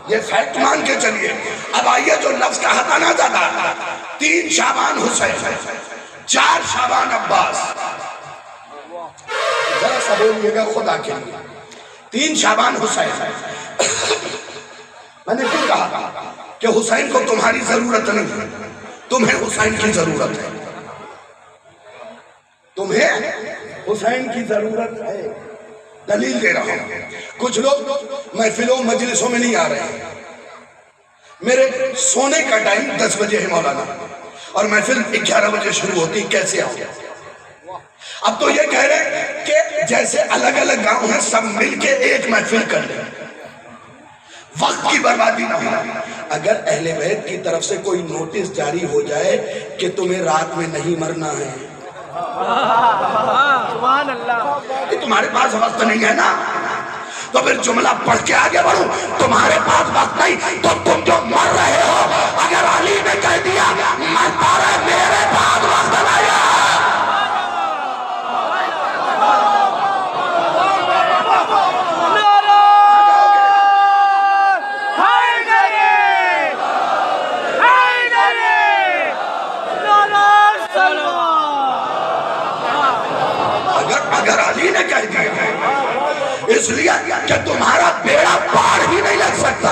یہ فیکٹ مان کے چلیے. اب آئیے جو لفظ کا ہتانا زیادہ, 3 شعبان حسین, 4 شعبان عباس. ذرا سا بولیے گا خدا کے لیے. 3 شعبان حسین. میں نے کیوں کہا کہ حسین کو تمہاری ضرورت نہیں, تمہیں حسین کی ضرورت ہے. تمہیں حسین کی ضرورت ہے. دلیل دے رہا ہوں. کچھ لوگ محفلوں مجلسوں میں نہیں آ رہے ہیں. میرے سونے کا ٹائم 10 بجے ہے مولانا, اور محفل 11 بجے شروع ہوتی, کیسے آؤں؟ اب تو یہ کہہ رہے کہ جیسے الگ الگ گاؤں ہیں سب مل کے ایک محفل کر لیں, وقت کی بربادی نہ ہو. اگر اہل بیت کی طرف سے کوئی نوٹس جاری ہو جائے کہ تمہیں رات میں نہیں مرنا ہے, سبحان اللہ, تمہارے پاس وقت نہیں ہے نا, تو پھر جملہ پڑھ کے آگے بڑھو. تمہارے پاس وقت نہیں تو تم جو مر رہے ہو, اگر علی نے کہہ دیا مرتا رہے میرے پاس وقت نہیں ہے. اگر علی نے کہہ دیا اس لیے کہ تمہارا بیڑا پار ہی نہیں لگ سکتا.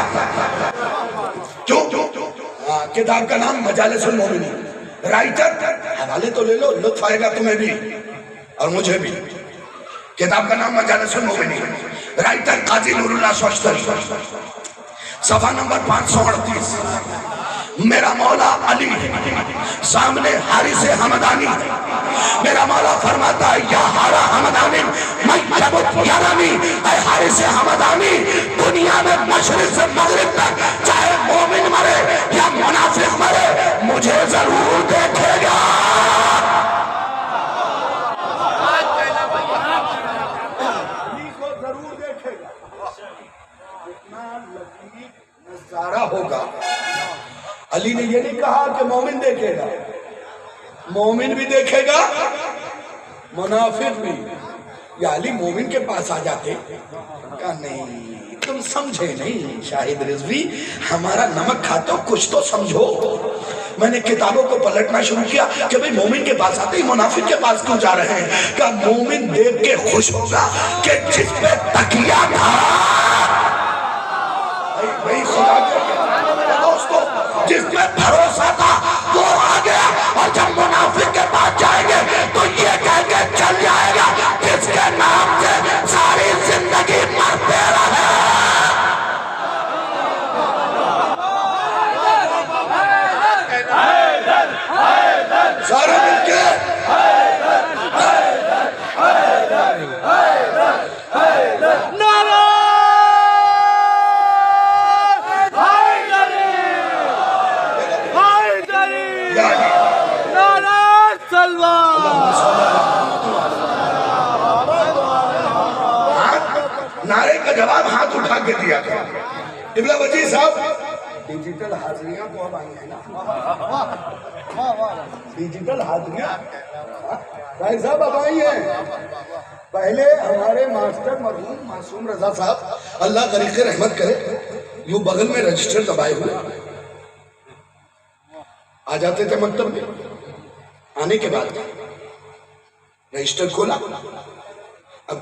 کیوں؟ کتاب کا نام مجالس المومنین. رائٹر حوالے تو لے لو, لطف آئے گا تمہیں بھی اور مجھے بھی. کتاب کا نام مجالس المومنین, رائٹر قاضی نور اللہ شوشتری, صفحہ نمبر 538. میرا مولا علی سامنے حارث حمدانی, میرا مولا فرماتا ہے یا حارا حمدانی میں جبت یارانی. اے حارث حمدانی, دنیا میں مشرق سے مغرب تک چاہے مومن مرے یا منافق مرے مجھے ضرور دیکھے گا. ضرور دیکھے گا. اتنا لطیف نظارہ ہوگا. علی نے یہ نہیں کہا کہ مومن دیکھے گا, مومن بھی دیکھے گا منافق بھی. یا علی مومن کے پاس آ جاتے, کہا نہیں تم سمجھے نہیں شاہد رضوی, ہمارا نمک کھاتے ہو کچھ تو سمجھو. میں نے کتابوں کو پلٹنا شروع کیا کہ بھئی مومن کے پاس آتے ہی منافق کے پاس کیوں جا رہے ہیں. کہا مومن دیکھ کے خوش ہوگا کہ جس پہ تکیہ تھا پہ بھروسہ تھا وہ آ گیا، اور جب منافق کے پاس جائیں گے تو یہ کہہ کے چل جائے گا جس کے نام سے ساری زندگی مرتے رہے۔ سارے مل کے نعرے کا جواب ہاتھ اٹھا کے دیا گیا۔ قبلہ وجی صاحب ڈیجیٹل حاضریاں تو اب آئی ہیں نا، ڈیجیٹل حاضریاں بھائی صاحب اب آئی ہیں۔ پہلے ہمارے ماسٹر مرحوم معصوم رضا صاحب اللہ طریق رحمت کرے، یوں بغل میں رجسٹر دبائے ہوئے آ جاتے تھے مکتب میں، آنے کے بعد رجسٹر کھولا، اب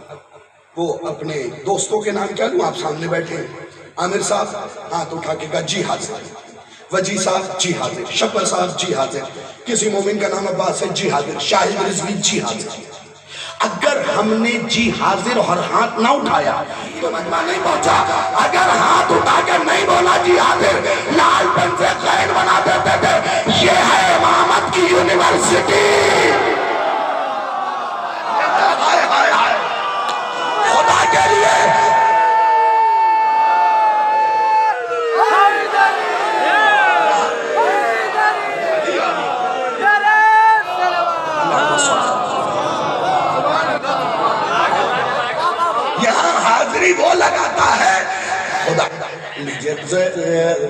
وہ اپنے دوستوں کے نام کیا لوں، آپ سامنے بیٹھے ہیں، عامر صاحب ہاتھ اٹھا کے کہا جی حاضر، وجی صاحب جی حاضر، شبر صاحب جی حاضر، کسی مومن کا نام عباس ہے جی حاضر، شاہد رضوی جی حاضر۔ اگر ہم نے جی حاضر اور ہاتھ نہ اٹھایا تو مجمع نہیں پہنچا، اگر ہاتھ اٹھا کے نہیں بولا جی حاضر، لال پن سے قید بنا دیتے تھے۔ یہ ہے امامت کی یونیورسٹی، خدا کے لیے یہاں حاضری وہ لگاتا ہے خدا۔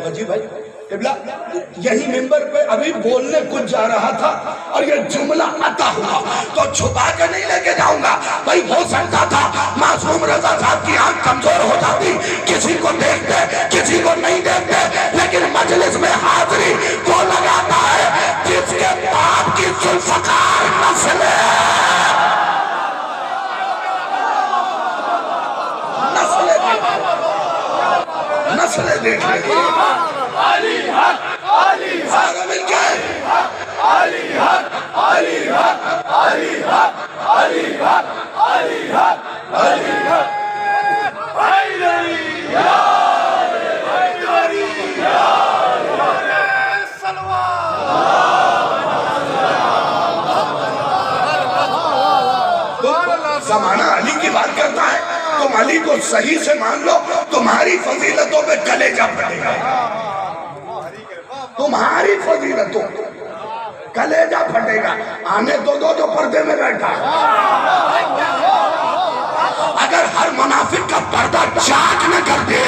وجی بھائی قبلہ یہی ممبر پہ ابھی بولنے کچھ جا رہا تھا اور یہ جملہ عطا ہوا تو چھپا کے نہیں لے کے جاؤں گا بھائی، ہو سکتا تھا معصوم رضا صاحب کی آنکھ کمزور ہو جاتی، کسی کو دیکھتے کسی کو نہیں دیکھتے، لیکن مجلس میں حاضری وہ لگاتا ہے جس کے باپ کی ذوالفقار نسل نسلیں دیکھ رہی علی حق علی حق، سارا مل کے علی حق علی حق علی حق علی حق علی حق علی حق حیدری یا حیدری یا زمانہ علی کی بات کرتا ہے، تم علی کو صحیح سے مان لو، تمہاری فضیلتوں پہ کلیجہ پھٹے گا، تمہاری فضیلتوں کلیجہ پھٹے گا۔ آنے تو دو جو پردے میں بیٹھا، اگر ہر منافق کا پردہ چاک نہ کر دے۔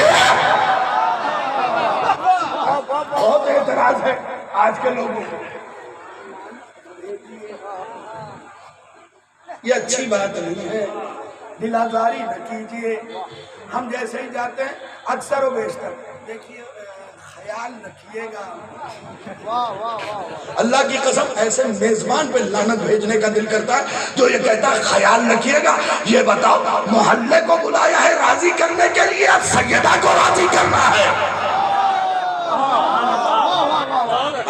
بہت اعتراض ہے آج کے لوگوں کو، یہ اچھی بات نہیں ہے، دل آزاری نہ کیجئے۔ ہم جیسے ہی جاتے ہیں اکثر و بیشتر دیکھیے خیال رکھیے گا، اللہ کی قسم ایسے میزبان پہ لعنت بھیجنے کا دل کرتا ہے جو یہ کہتا ہے خیال رکھیے گا۔ یہ بتاؤ محلے کو بلایا ہے راضی کرنے کے لیے، اب سیدہ کو راضی کرنا ہے؟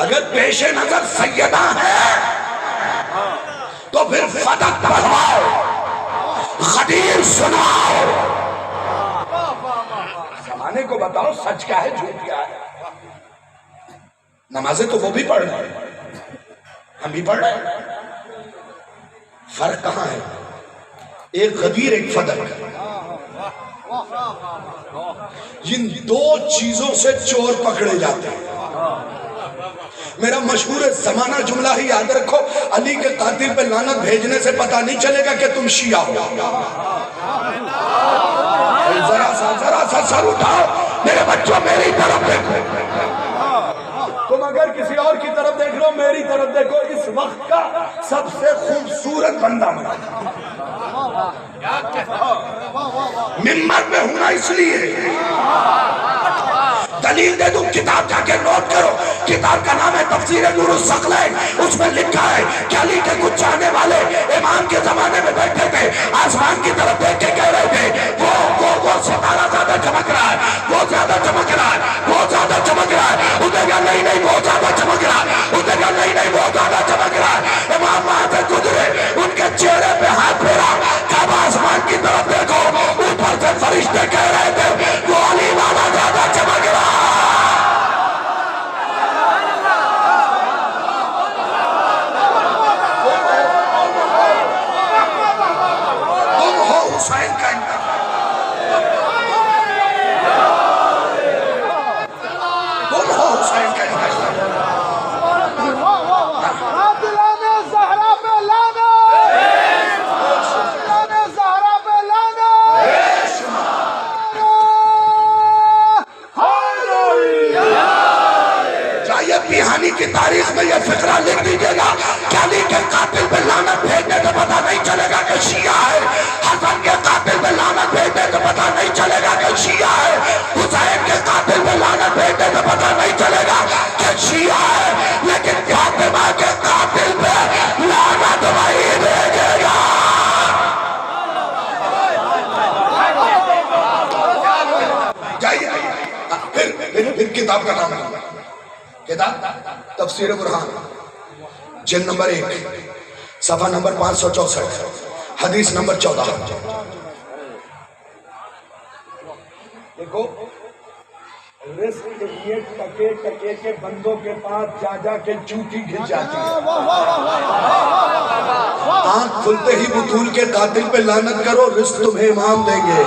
اگر پیش نظر سیدہ ہے تو پھر فدق پڑھواؤ، غدیر سناؤ، زمانے کو بتاؤ سچ کیا ہے جھوٹ کیا ہے۔ نمازیں تو وہ بھی پڑھ رہے ہیں، ہم بھی پڑھ رہے ہیں، فرق کہاں ہے؟ ایک غدیر ایک فدق، جن دو چیزوں سے چور پکڑے جاتے ہیں۔ میرا مشہور زمانہ جملہ ہی یاد رکھو، علی کے قاتل پہ لعنت بھیجنے سے پتہ نہیں چلے گا کہ تم شیعہ ہو۔ ذرا سا سر اٹھاؤ میرے بچوں، میری طرف دیکھو، تم اگر کسی اور کی طرف دیکھ لو میری طرف دیکھو، اس وقت کا سب سے خوبصورت بندہ میں ممبر پہ ہونا اس لیے۔ دلیل دے دوں، کتاب جا کے نوٹ کرو، کتاب کا نام ہے تفسیر نور الثقلین، اس میں لکھا ہے کہ علی کے کچھ چاہنے والے امام کے زمانے میں بیٹھے تھے، آسمان کی طرف دیکھ کے کہہ رہے تھے وہ ستارہ زیادہ چمک رہا ہے، وہ زیادہ چمک رہا ہے، وہ زیادہ چمک رہا ہے، انہیں کہا نہیں وہ زیادہ کتاب کا نام ہے کتاب تفسیر برہان، جلد نمبر 1 صفحہ نمبر 564 حدیث نمبر 14۔ دیکھو رزق یہ ٹکے ٹکے کے بندوں کے پاس جا جا کے چوٹی گھر جاتی ہے۔ آنکھ کھلتے ہی بطول کے قاتل پہ لعنت کرو، رزق تمہیں امام دیں گے۔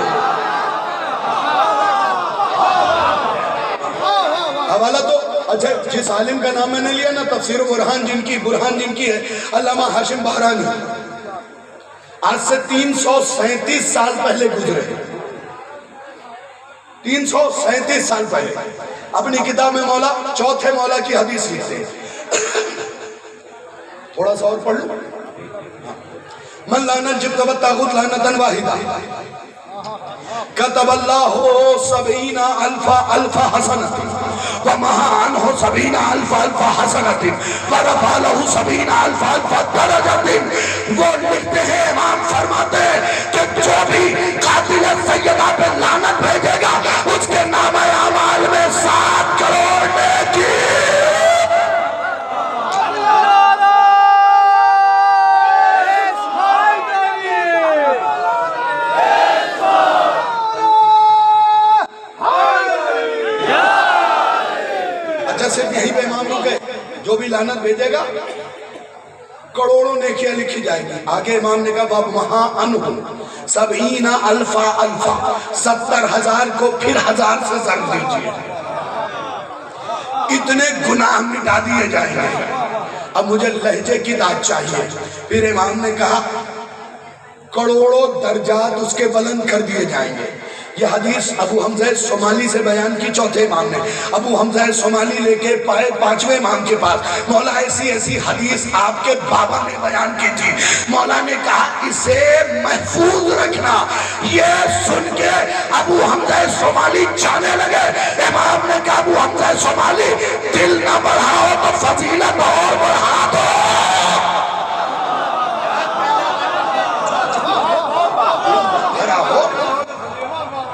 حوالہ تو اچھا جس عالم کا نام میں نے لیا نا تفسیر برہان جن کی ہے علامہ ہاشم بہرانی، آج سے 337 سال پہلے گزرے، 337 سال پہلے اپنی کتاب میں مولا چوتھے مولا کی حدیث لکھتے ہیں۔ تھوڑا سا اور پڑھ لوں۔ من لعنت جبت والطاغوت لعنتاً واحدہ کتب اللہ 70,000 حسنۃ ومحا عنہ 70,000 حسنۃ ورفع لہ 70,000 درجۃ۔ وہ لکھتے ہیں، امام فرماتے ہیں کہ جو بھی قاتل سیدہ پہ لعنت بھیجے گا اس کے نام اعمال میں 7 کروڑ نیکی۔ صرف یہی پہ امام رکے، جو بھی لعنت بھیجے گا کروڑوں نیکیاں لکھی جائے گی۔ آگے امام نے کہا باب مہا انہم 70,000 70,000 کو پھر 1000 سے ضرب دیجئے، اتنے گناہ مٹا دیے جائیں گے۔ اب مجھے لہجے کی داد چاہیے۔ پھر امام نے کہا کروڑوں درجات اس کے بلند کر دیے جائیں گے۔ یہ حدیث ابو حمزہ صومالی سے بیان کی چوتھے امام نے۔ ابو حمزہ صومالی لے کے پائے 5ویں امام کے پاس، مولا ایسی حدیث آپ کے بابا نے بیان کی تھی۔ مولا نے کہا اسے محفوظ رکھنا۔ یہ سن کے ابو حمزہ صومالی جانے لگے۔ امام نے کہا ابو حمزہ صومالی دل نہ بڑھاؤ تو فضیلت اور بڑھا دو۔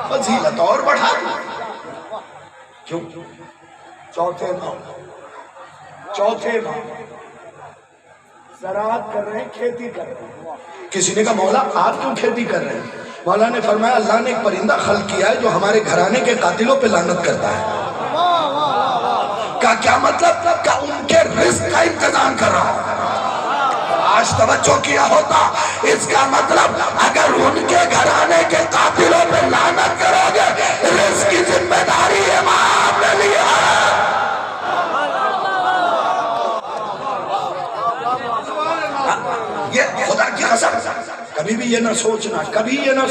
فضیلت اور بڑھا دو۔ کیوں؟ چوتھے امام زراعت کر رہے ہیں، کھیتی کر رہے ہیں۔ کسی نے کہا مولا آپ کیوں کھیتی کر رہے ہیں؟ مولا نے فرمایا اللہ نے ایک پرندہ خلق کیا ہے جو ہمارے گھرانے کے قاتلوں پہ لعنت کرتا ہے۔ کیا مطلب؟ کہ ان کے رزق کا انتظام کر رہا ہوں۔ آج توجہ کیا ہوتا، اس کا مطلب اگر ان کے گھرانے کے قاتلوں پہ لعنت کرو گے رزق کی ذمہ داری امام نے لیا ہے۔ یہ خدا کی قسم، کبھی بھی یہ نہ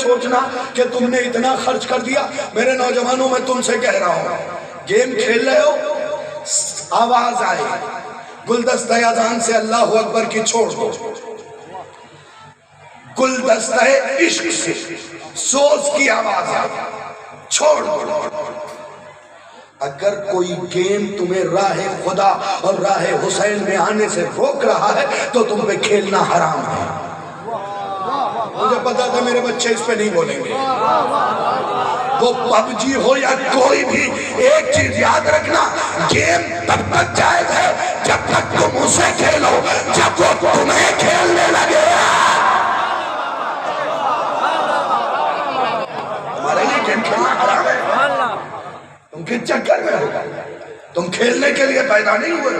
سوچنا کہ تم نے اتنا خرچ کر دیا۔ میرے نوجوانوں میں تم سے کہہ رہا ہوں، گیم کھیل رہے ہو، آواز آئے گلدستہ اذان سے اللہ اکبر کی چھوڑ دو، گلدستہ عشق سے سوز کی آواز آئے چھوڑ دو۔ اگر کوئی گیم تمہیں راہ خدا اور راہ حسین میں آنے سے روک رہا ہے تو تم پہ کھیلنا حرام ہے۔ مجھے پتا تھا میرے بچے اس پہ نہیں بولیں گے۔ وہ پب جی ہو یا کوئی بھی، ایک چیز یاد رکھنا، گیم تب تک جائز ہے جب تک تم اسے کھیلو، جب وہ تمہیں کھیلنے لگے۔ ہمارے لیے گیم کھیلنا حرام ہے۔ تم کس چکر میں ہو؟ تم کھیلنے کے لیے پیدا نہیں ہوئے،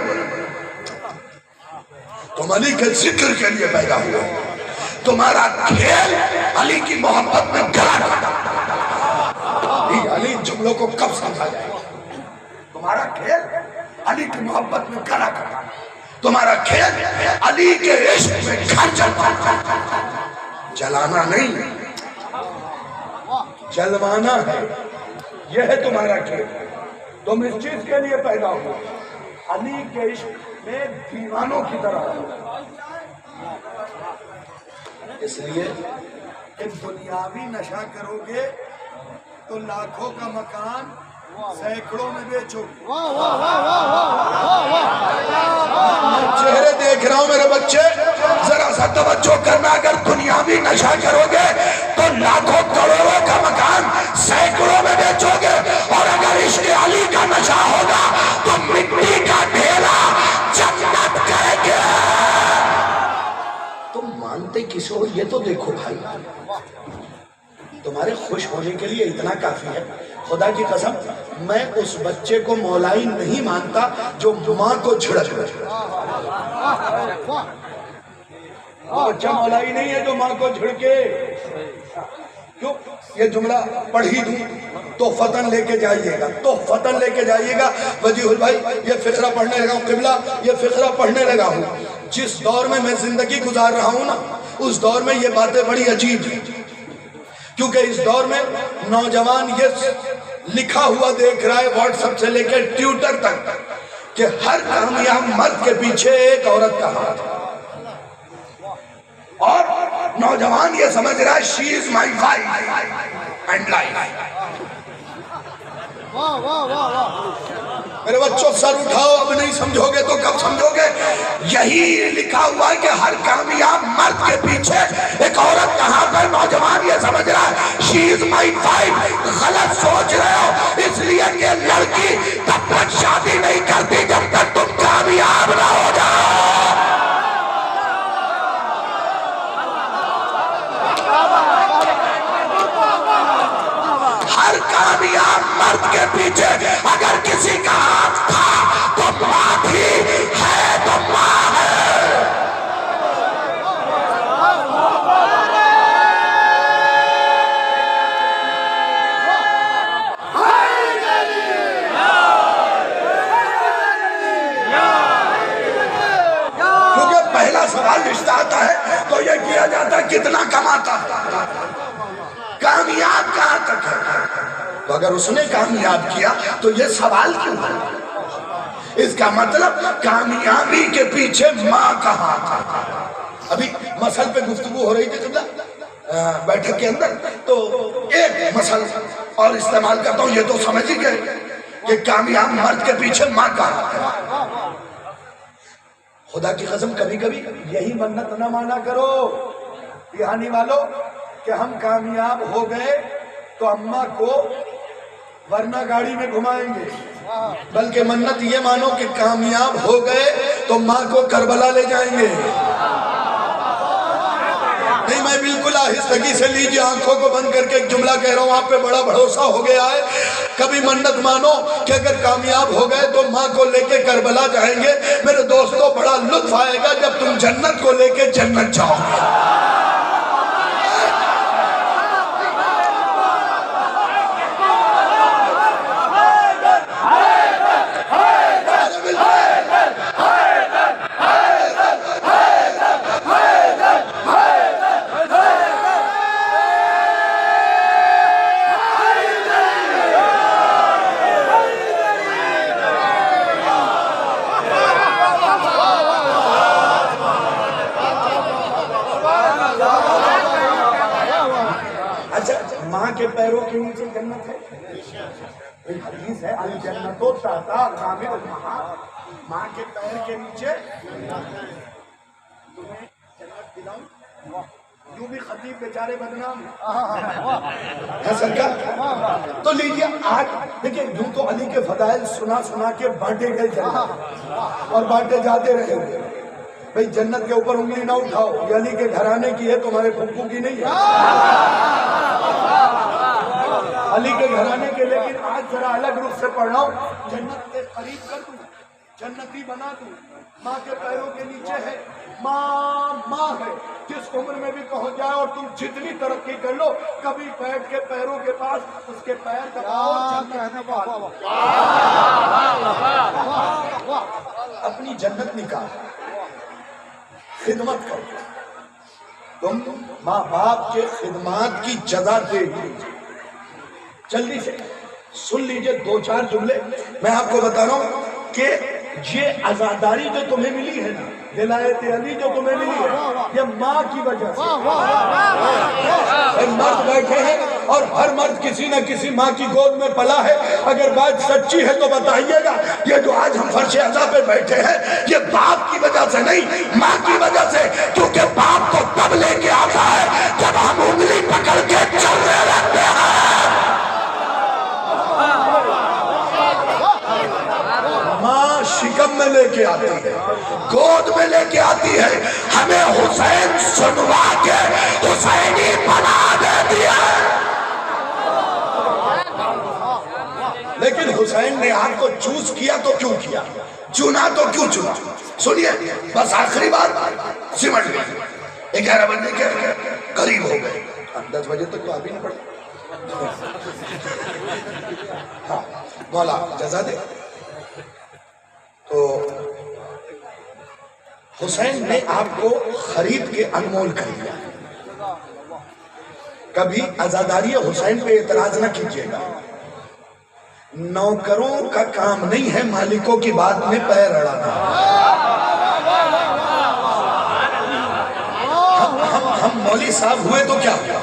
تم علی کے ذکر کے لیے پیدا ہوئے۔ تمہارا کھیل علی کی محبت میں گلا ڈالتا۔ علی جملوں کو کب سمجھا جائے گا؟ تمہارا کھیل علی کی محبت میں گلا ڈالتا، تمہارا کھیل علی کے عشق میں گھر جلتا، جلانا نہیں جلوانا ہے۔ یہ ہے تمہارا کھیل۔ تم اس چیز کے لیے پیدا ہو، علی کے عشق میں دیوانوں کی طرح ہو۔ اس لیے کہ دنیاوی نشہ کرو گے تو لاکھوں کا مکان سینکڑوں میں بیچو گے۔ چہرے دیکھ رہا ہوں میرے بچے، ذرا سا توجہ کرنا۔ اگر دنیاوی نشہ کرو گے تو لاکھوں کروڑوں کا مکان سینکڑوں میں بیچو گے، اور اگر عشق علی کا نشہ ہوگا بھائی تمہارے خوش ہونے کے لیے اتنا کافی ہے. خدا کی قسم میں اس بچے کو مولائی نہیں مانتا جو ماں کو جھڑک رہا. وہ بچہ مولائی نہیں ہے جو ماں کو جھڑکے. کیوں؟ یہ جملہ پڑھ ہی دوں تو فتن لے کے جائیے گا, تو فتن لے کے جائیے گا. وجیہ البھائی یہ فقرہ پڑھنے لگا ہوں, قبلہ یہ فقرہ پڑھنے لگا ہوں. جس دور میں میں زندگی گزار رہا ہوں نا, اس دور میں یہ باتیں بڑی عجیب ہیں, کیونکہ اس دور میں نوجوان یہ لکھا ہوا دیکھ رہا ہے واٹس ایپ سے لے کے ٹویٹر تک کہ ہر کامیاب مرد کے پیچھے ایک عورت کا ہاتھ ہے. اور نوجوان یہ سمجھ رہا ہے she is my wife and life. میرے بچوں سر اٹھاؤ, اب نہیں سمجھو گے تو کب سمجھو گے؟ یہی لکھا ہوا ہے کہ ہر کامیاب مرد کے پیچھے ایک عورت کہاں پر. نوجوان یہ سمجھ رہا ہے she is my wife. غلط سوچ رہے ہو, اس لیے کہ لڑکی تب تک شادی نہیں کرتی جب تک تم کامیاب نہ ہو جاؤ. ہر کامیاب مرد کے پیچھے اگر کسی کا ہاتھ تھا تو ماں بھی ہے, تو ماں ہے. کیونکہ پہلا سوال رشتہ آتا ہے تو یہ کیا جاتا ہے کتنا کماتا ہے, کامیاب کہاں تک ہے. تو اگر اس نے کامیاب کیا تو یہ سوال کیوں ہے؟ اس کا مطلب کامیابی کے پیچھے ماں کا ہاتھ ہے. ابھی مسئلہ پہ گفتگو ہو رہی تھی قبلہ بیٹھک کے اندر, تو ایک مسئلہ اور استعمال کرتا ہوں, یہ تو سمجھ ہی گئے کہ کامیاب مرد کے پیچھے ماں کا ہاتھ ہے. خدا کی قسم کبھی کبھی یہی منت نہ مانا کرو بہانی والو کہ ہم کامیاب ہو گئے تو اماں کو ورنہ گاڑی میں گھمائیں گے, بلکہ منت یہ مانو کہ کامیاب ہو گئے تو ماں کو کربلا لے جائیں گے. نہیں, میں بالکل آہستگی سے لیجیے, آنکھوں کو بند کر کے ایک جملہ کہہ رہا ہوں, آپ پہ بڑا بھروسہ ہو گیا ہے. کبھی منت مانو کہ اگر کامیاب ہو گئے تو ماں کو لے کے کربلا جائیں گے. میرے دوستو بڑا لطف آئے گا جب تم جنت کو لے کے جنت جاؤ گے. ماں کے پیروں کے نیچے جنت ہے. ایک حدیث ہے الجنت تحت اقدام الامہات, ماں کے پیر کے نیچے تمہیں جنت دلاؤں. یوں بھی خطیب بیچارے بدنام ہے سرکار. تو لیجیے آج دیکھیں, یوں تو علی کے فضائل سنا سنا کے بانٹے گئے جنت اور بانٹے جاتے رہے. بھئی جنت کے اوپر انگلی نہ اٹھاؤ, یہ علی کے گھرانے کی ہے, تمہارے پھپھو کی نہیں ہے, علی کے گھرانے کے. لیکن آج ذرا الگ روپ سے پڑھ رہا ہوں, جنت کے قریب کر دوں, جنتی بنا دوں. ماں کے پیروں کے نیچے ہے, ماں ہے. جس عمر میں بھی پہنچ جائے اور تم جتنی ترقی کر لو, کبھی بیٹھ کے پیروں کے پاس اس کے پیر دباؤ, اپنی جنت نکال, خدمت کرو. تم ماں باپ کے خدمات کی جزا دے گی. جلدی سے سن لیجئے دو چار جملے. میں آپ کو بتا رہا ہوں کہ یہ عزاداری جو تمہیں ملی ہے نا, ولایت علی جو تمہیں ملی ہے, یہ ماں کی وجہ سے. مرد بیٹھے ہیں اور ہر مرد کسی نہ کسی ماں کی گود میں پلا ہے. اگر بات سچی ہے تو بتائیے گا, یہ جو آج ہم فرش عزا پہ بیٹھے ہیں یہ باپ کی وجہ سے نہیں, ماں کی وجہ سے. کیونکہ باپ کو تب لے کے آتا ہے جب ہم انگلی پکڑ کے چل رہے رہتے ہیں. ماں شکم میں لے کے آتی ہے، گود میں لے کے آتی ہے، ہمیں حسین سنوا کے حسینی بنا دیتی ہے۔ لیکن حسین نے آپ کو چوز کیا تو کیوں کیا، چنا تو کیوں چنا؟ سنیے بس آخری بات سمٹ گئی، 11 بجے کے قریب ہو گئے، 10 بجے تک تو آپ ہی نہیں پڑھتے۔ ہاں مولا جزا دے۔ تو حسین نے آپ کو خرید کے انمول کر دیا۔ کبھی عزاداری حسین پہ اعتراض نہ کیجیے گا، نوکروں کا کام نہیں ہے مالکوں کی بات میں پیر اڑانا۔ ہم مولوی صاحب ہوئے تو کیا ہوا،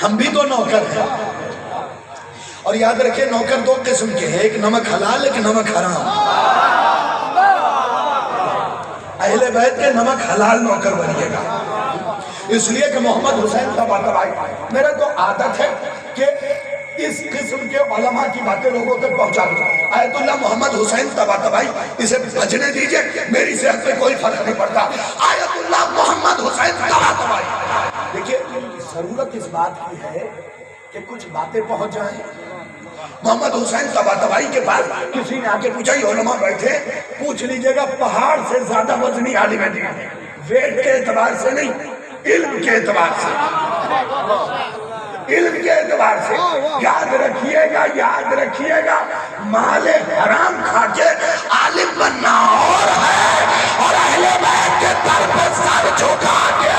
ہم بھی تو نوکر ہیں۔ اور یاد رکھیں نوکر دو قسم کے ہیں، ایک نمک حلال ایک نمک حرام۔ اہل بیت کے نمک حلال نوکر بنیے گا، اس لیے کہ محمد حسین طباطبائی، میرا تو عادت ہے کہ اس قسم کے علماء کی باتیں لوگوں تک پہنچا دوں۔ آیت اللہ محمد حسین طباطبائی، اسے بھجنے دیجئے، میری صحت پہ کوئی فرق نہیں پڑتا۔ آیت اللہ محمد حسین طباطبائی۔ دیکھیے ضرورت اس بات کی ہے کہ کچھ باتیں پہنچ جائیں۔ محمد حسین طباطبائی کے پاس کسی نے آ کے پوچھا، یہ علماء بیٹھے، پوچھ لیجئے گا پہاڑ سے زیادہ وزنی عالم دین ہے، ویٹ کے اعتبار سے نہیں، علم کے اعتبار سے، علم کے اعتبار سے۔ یاد رکھیے گا مال حرام کھا کے عالم بننا اور ہے، اور اہل بیت کے در پہ سر جھکا کے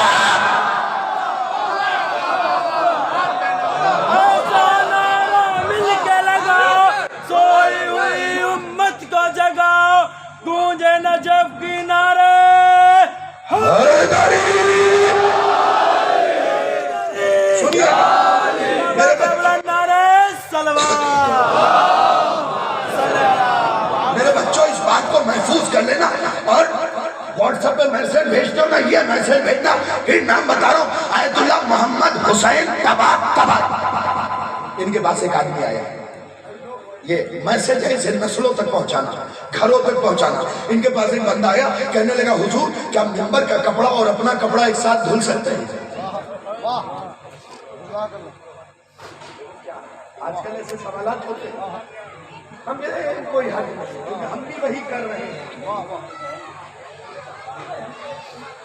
گونجے نجف کی نعرے حیدری۔ سنیے میرے بچوں، اس بات کو محفوظ کر لینا اور واٹس ایپ پہ میسج بھیجتے ہو نا، یہ میسج بھیجنا، پھر نام بتا رہا ہوں، آیت اللہ محمد حسین طباطبائی۔ ان کے پاس ایک آدمی آیا، یہ میسج ہے اسے نسلوں تک پہنچانا، گھروں تک پہنچانا۔ ان کے پاس ایک بندہ آیا، کہنے لگا حضور کیا منبر کا کپڑا اور اپنا کپڑا ایک ساتھ دھل سکتے ہیں؟ آج کل ایسے سوالات ہوتے ہیں، ہمیں کوئی حل نہیں، کیونکہ ہم بھی وہی کر رہے ہیں۔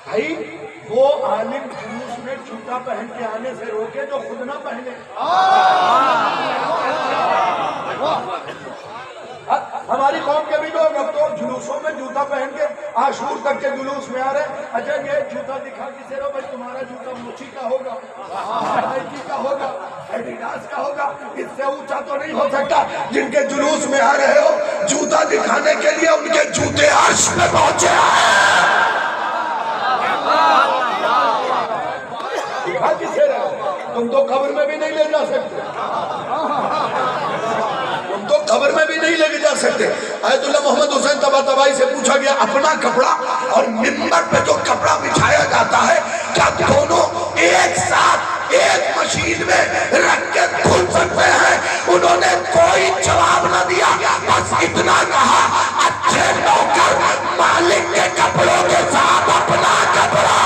بھائی وہ عالم جلوس میں جوتا پہن کے آنے سے روکے جو خود نہ پہنے۔ ہماری قوم کے بھی لوگ اب تو جلوسوں میں جوتا پہن کے عاشور تک کے جلوس میں آ رہے ہیں۔ اچھا یہ جوتا دکھا کسے رو بھائی، تمہارا جوتا موچی کا ہوگا، نائکی کا ہوگا، ایڈیڈاس کا ہوگا، اس سے اونچا تو نہیں ہو سکتا۔ جن کے جلوس میں آ رہے ہو جوتا دکھانے کے لیے ان کے جوتے عرش میں پہنچے ہیں۔ دکھا کسے رہے، تم تو قبر میں بھی نہیں لے جا سکتے، تم تو قبر میں بھی نہیں لے جا سکتے۔ آیت اللہ محمد حسین طباطبائی سے پوچھا گیا اپنا کپڑا اور منبر پہ جو کپڑا بچھایا جاتا ہے کیا دونوں ایک ساتھ ایک مشین میں رکھ کے دھل سکتے ہیں؟ انہوں نے کوئی جواب نہ دیا، بس اتنا کہا اچھے نوکر مالک کے کپڑوں کے ساتھ اپنا کپڑا۔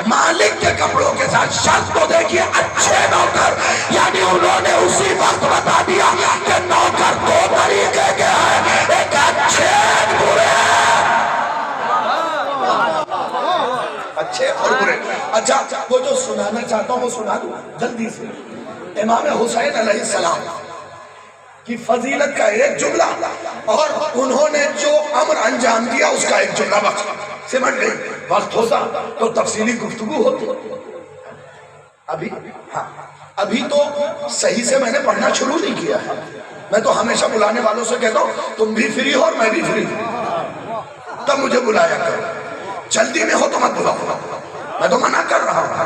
مالک کے کپڑوں کے ساتھ شخص کو دیکھیے اچھے نوکر، یعنی انہوں نے اسی وقت بتا دیا کہ نوکر دو طریقے کے ہیں، ایک اچھے ایک برے، اچھے اور برے۔ اچھا وہ جو سنانا چاہتا ہوں وہ سنا دوں جلدی سے۔ امام حسین علیہ السلام کی فضیلت کا ایک جملہ اور انہوں نے جو امر انجام دیا اس کا ایک جملہ بخش سمجھ گئی۔ وقت ہوتا تو تفصیلی گفتگو ہوتی، ابھی تو صحیح سے میں نے پڑھنا شروع نہیں کیا ہے۔ میں تو ہمیشہ بلانے والوں سے کہتا ہوں تم بھی فری ہو اور میں بھی فری ہوں، تب مجھے بلایا کرو، جلدی میں ہو تو مت بلاؤ، میں تو منع کر رہا ہوں۔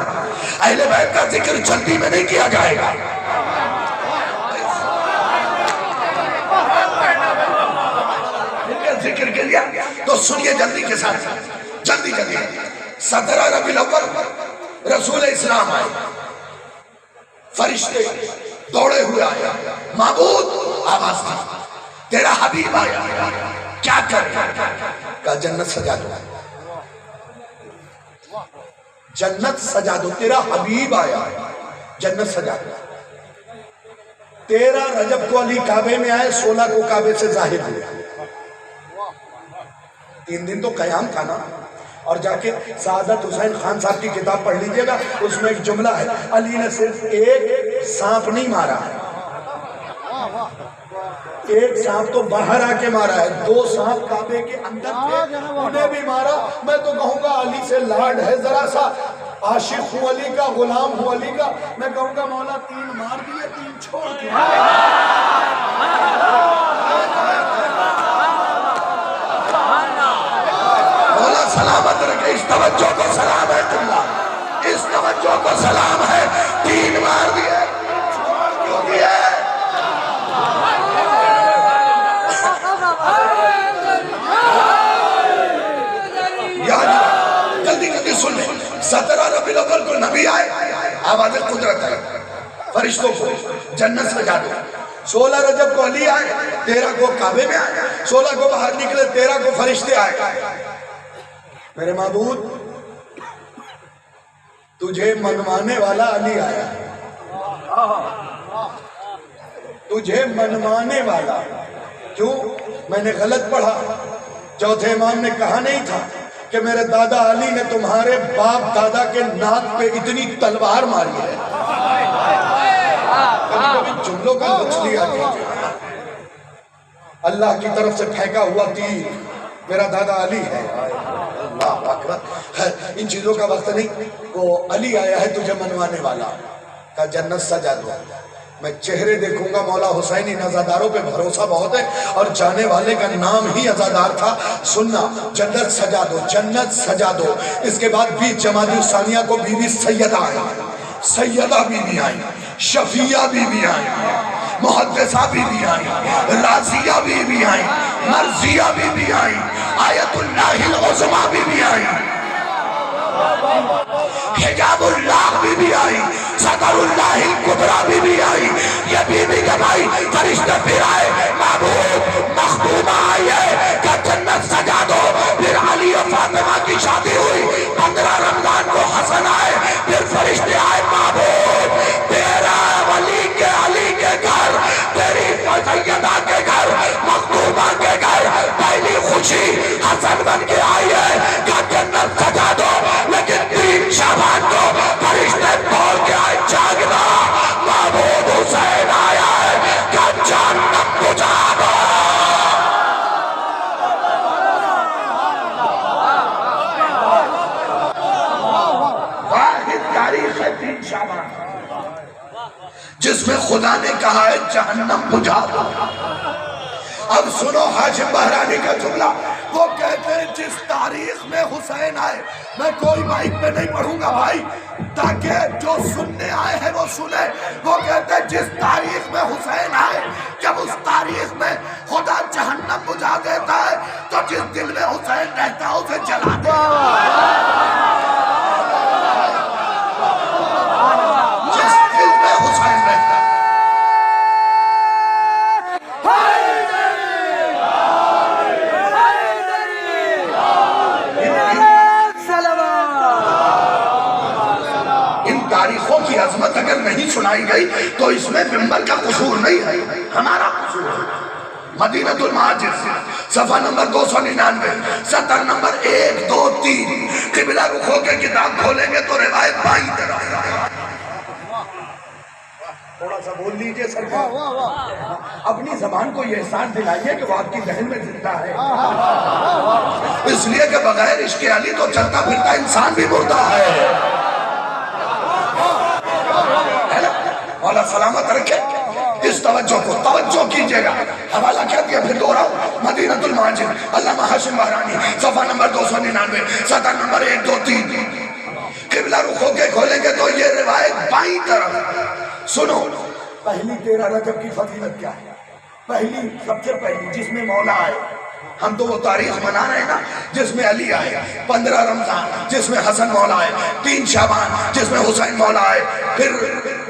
اہل بیت کا ذکر جلدی میں نہیں کیا جائے گا. ذکر کے لیا تو سنیے جلدی کے ساتھ, جلدی. 17 ربیع الاول رسول اسلام آئے, فرشتے دوڑے ہوئے آئے, معبود آواز دی, تیرا حبیب آیا, کیا کر, کہا جنت سجا دو, جنت سجا دو, تیرا حبیب آیا, جنت سجا دو. 13 رجب کو علی کعبے میں آئے, 16 کو کعبے سے ظاہر ہوئے. 3 دن تو قیام تھا نا. اور جا کے سعادت حسین خان صاحب کی کتاب پڑھ لیجئے گا, اس میں ایک جملہ ہے, علی نے صرف ایک سانپ نہیں مارا ہے, ایک سانپ تو باہر آ کے مارا ہے, 2 سانپ کعبے کے اندر تھے, انہیں بھی مارا. میں تو کہوں گا علی سے لاڈ ہے, ذرا سا عاشق ہوں علی کا, غلام ہوں علی کا, میں کہوں گا مولا 3 مار دیے, 3 چھوڑ دیا. مولا سلامت رکھے, اس توجہ کو سلام ہے اللہ, اس توجہ کو سلام ہے. 3 مار دیے, چھوڑ کیوں دیے؟ جلدی سن لیں. 17 ربیع الاول کو نبی آئے, آواز قدرت ہے, فرشتوں کو جنت سجا دو. 16 رجب کو علی آئے, 13 کو کعبے میں آئے, 16 کو باہر نکلے, 13 کو فرشتے آئے. میرے معبود تجھے منوانے والا علی آیا, تجھے منوانے والا. کیوں؟ میں نے غلط پڑھا, چوتھے امام نے کہا نہیں تھا کہ میرے دادا علی نے تمہارے باپ دادا کے ناک پہ اتنی تلوار ماری ہے. کبھی جملوں کا لطف لیا کیجئے. اللہ کی طرف سے پھینکا ہوا تیر میرا دادا علی ہے. اللہ اکبر, ان چیزوں کا وقت نہیں. وہ علی آیا ہے تجھے منوانے والا, کہا جنت سجا دو. میں چہرے دیکھوں گا, مولا حسینی نزاداروں پہ بھروسہ بہت ہے, اور جانے والے کا نام ہی ازادار تھا. سننا, جنت سجا دو, جنت سجا دو. اس کے بعد 20 جمادی الثانیہ کو بی بی سیدہ آئی, سیدہ بی بی آئی, شفیہ بی بی آئی, محدثہ بی بی آئی, راضیہ بی بی آئی, مرضیہ بی بی آئی, آیت اللہ العظمہ بی بی آئی, حجاب اللہ بی بی آئی, صدر اللہ الکبرى بی بی آئی. یہ بی بی جب آئی, فرشتے پھر آئے, معبود مخدومہ آئی ہے, کہ جنت سجا دو. پھر علی و فاطمہ کی شادی ہوئی, 15 رمضان کو حسن آئے, پھر فرشتے آئے, معبود تیرا علی کے گھر, تیری سیدہ کے گھر, مخدومہ کے گھر پہلی خوشی حسن بن کے آئی ہے, کہ جنت سجا دو. لیکن 3 شعبان کو فرشتے بول کے آئے, جاگنا, معبود حسین آیا ہے, کہ جہنم بجھا دو. واحد تاریخ ہے 3 شعبان, جس میں خدا نے کہا ہے جہنم بجھا دو. اب سنو ہاشم بہرانی کا جملہ, وہ کہتے ہیں جس تاریخ میں حسین آئے, میں کوئی مائک پہ نہیں پڑھوں گا بھائی, تاکہ جو سننے آئے ہیں وہ سنیں. وہ کہتے ہیں جس تاریخ میں حسین آئے, جب اس تاریخ میں خدا جہنم بجھا دیتا ہے, تو جس دل میں حسین رہتا ہے اسے جلا دیتا ہے. جس دل میں حسین رہتا ہے. تاریخوں کی عظمت اگر نہیں سنائی گئی تو اس میں منبر کا قصور نہیں ہے, ہمارا قصور ہے. مدینۃ المہاجر صفحہ نمبر 299, سطر نمبر 1 2 3, قبلہ رخوں کے کتاب کھولیں گے تو روایت بائیں طرف. تھوڑا سا بول لیجئے سرکار, اپنی زبان کو یہ احساس دلائیے کہ وہ آپ کی ذہن میں زندہ ہے. اس لیے کہ بغیر عشق علی تو چلتا پھرتا انسان بھی مردہ ہے. مولا سلامت رکھے. اس توجہ کو توجہ کیجئے گا. حوالہ کیا دیا پھر دوہراؤ, مدینۃ المہاجر علامہ ہاشم بہرانی, صفحہ نمبر 299, سطر نمبر 1 2 3. قبلہ رخ ہو کے کھولیں گے تو یہ روایت بائیں طرف سنو. پہلی 13 رجب کی فضیلت کیا ہے؟ پہلی سب سے پہلی جس میں مولا آئے. ہم تو وہ تاریخ منا رہے ہیں نا جس میں علی آئے, 15 رمضان جس میں حسن مولا آئے, 3 شعبان جس میں حسین مولا آئے, پھر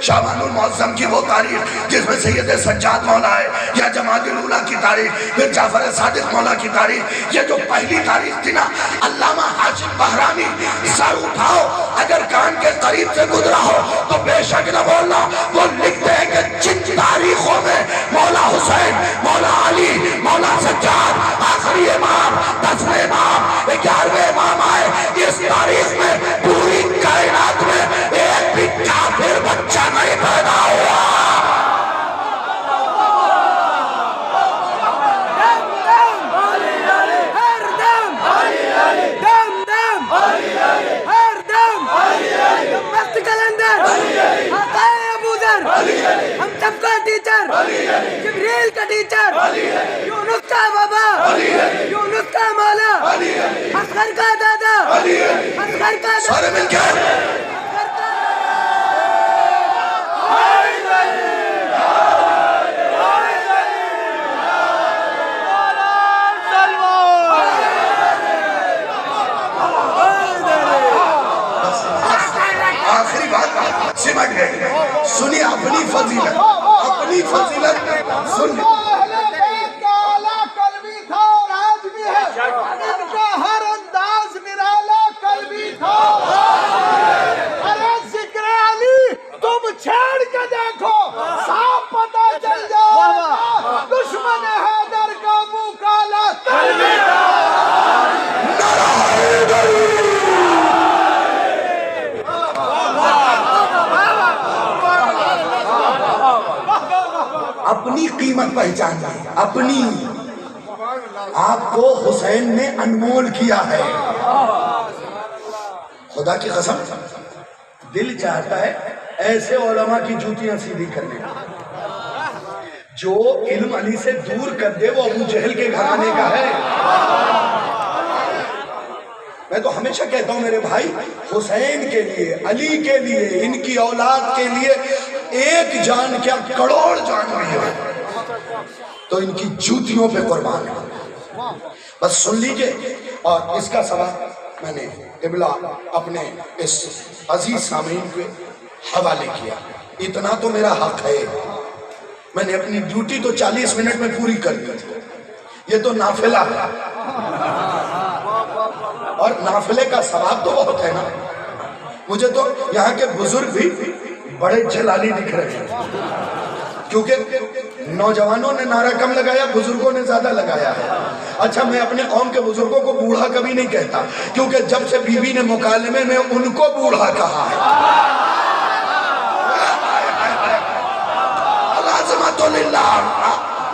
شعبان المعظم کی وہ تاریخ جس میں سید سجاد مولا آئے, یا جمادی الاولیٰ کی تاریخ, پھر جعفر صادق مولا کی تاریخ. یہ جو پہلی تاریخ تھی نا, علامہ حاشم بہرانی سر اٹھاؤ اگر کان کے قریب سے گزرا ہو تو بے شک نہ بولنا, وہ لکھتے ہیں کہ جن تاریخوں میں مولا حسین, مولا علی, مولا سجاد, آخری امام, 10ویں امام, 11ویں امام آئے, اس تاریخ میں پوری کائنات میں ایک بھی کافر بچہ نہیں پیدا ہوا. ہم سب کا ٹیچر, جبریل کا ٹیچر, یونس کا بابا, یونس کا مولا, اصغر کا دادا, اصغر کا سارے مل کے آخری بات سمجھ گئے. سنی اپنی فضیلت, اپنی فضیلت سن. اپنی قیمت پہچان ہے, اپنی. آپ کو حسین نے انمول کیا ہے. خدا کی قسم دل چاہتا ہے ایسے علماء کی جوتیاں سیدھی کرنے, جو علم علی سے دور کر دے وہ ابو جہل کے گھرانے کا ہے. میں تو ہمیشہ کہتا ہوں میرے بھائی, حسین کے لیے, علی کے لیے, ان کی اولاد کے لیے ایک جان کیا کروڑ جان بھی ہے تو ان کی جوتیوں پہ قربان ہے. بس سن لیجئے. اور اس کا سوال میں نے قبلہ اپنے اس عزیز سامعین کے حوالے کیا. اتنا تو میرا حق ہے, میں نے اپنی ڈیوٹی تو 40 منٹ میں پوری کر دی تھی. یہ تو نافلہ ہے, اور نافلے کا ثواب تو بہت ہے نا. مجھے تو یہاں کے بزرگ بھی بڑے جلالی دکھ رہے ہیں, کیونکہ نوجوانوں نے نعرہ کم لگایا, بزرگوں نے زیادہ لگایا ہے. اچھا, میں اپنے قوم کے بزرگوں کو بوڑھا کبھی نہیں کہتا, کیونکہ جب سے بی بی نے مکالمے میں ان کو بوڑھا کہا ہے. العظمت للہ,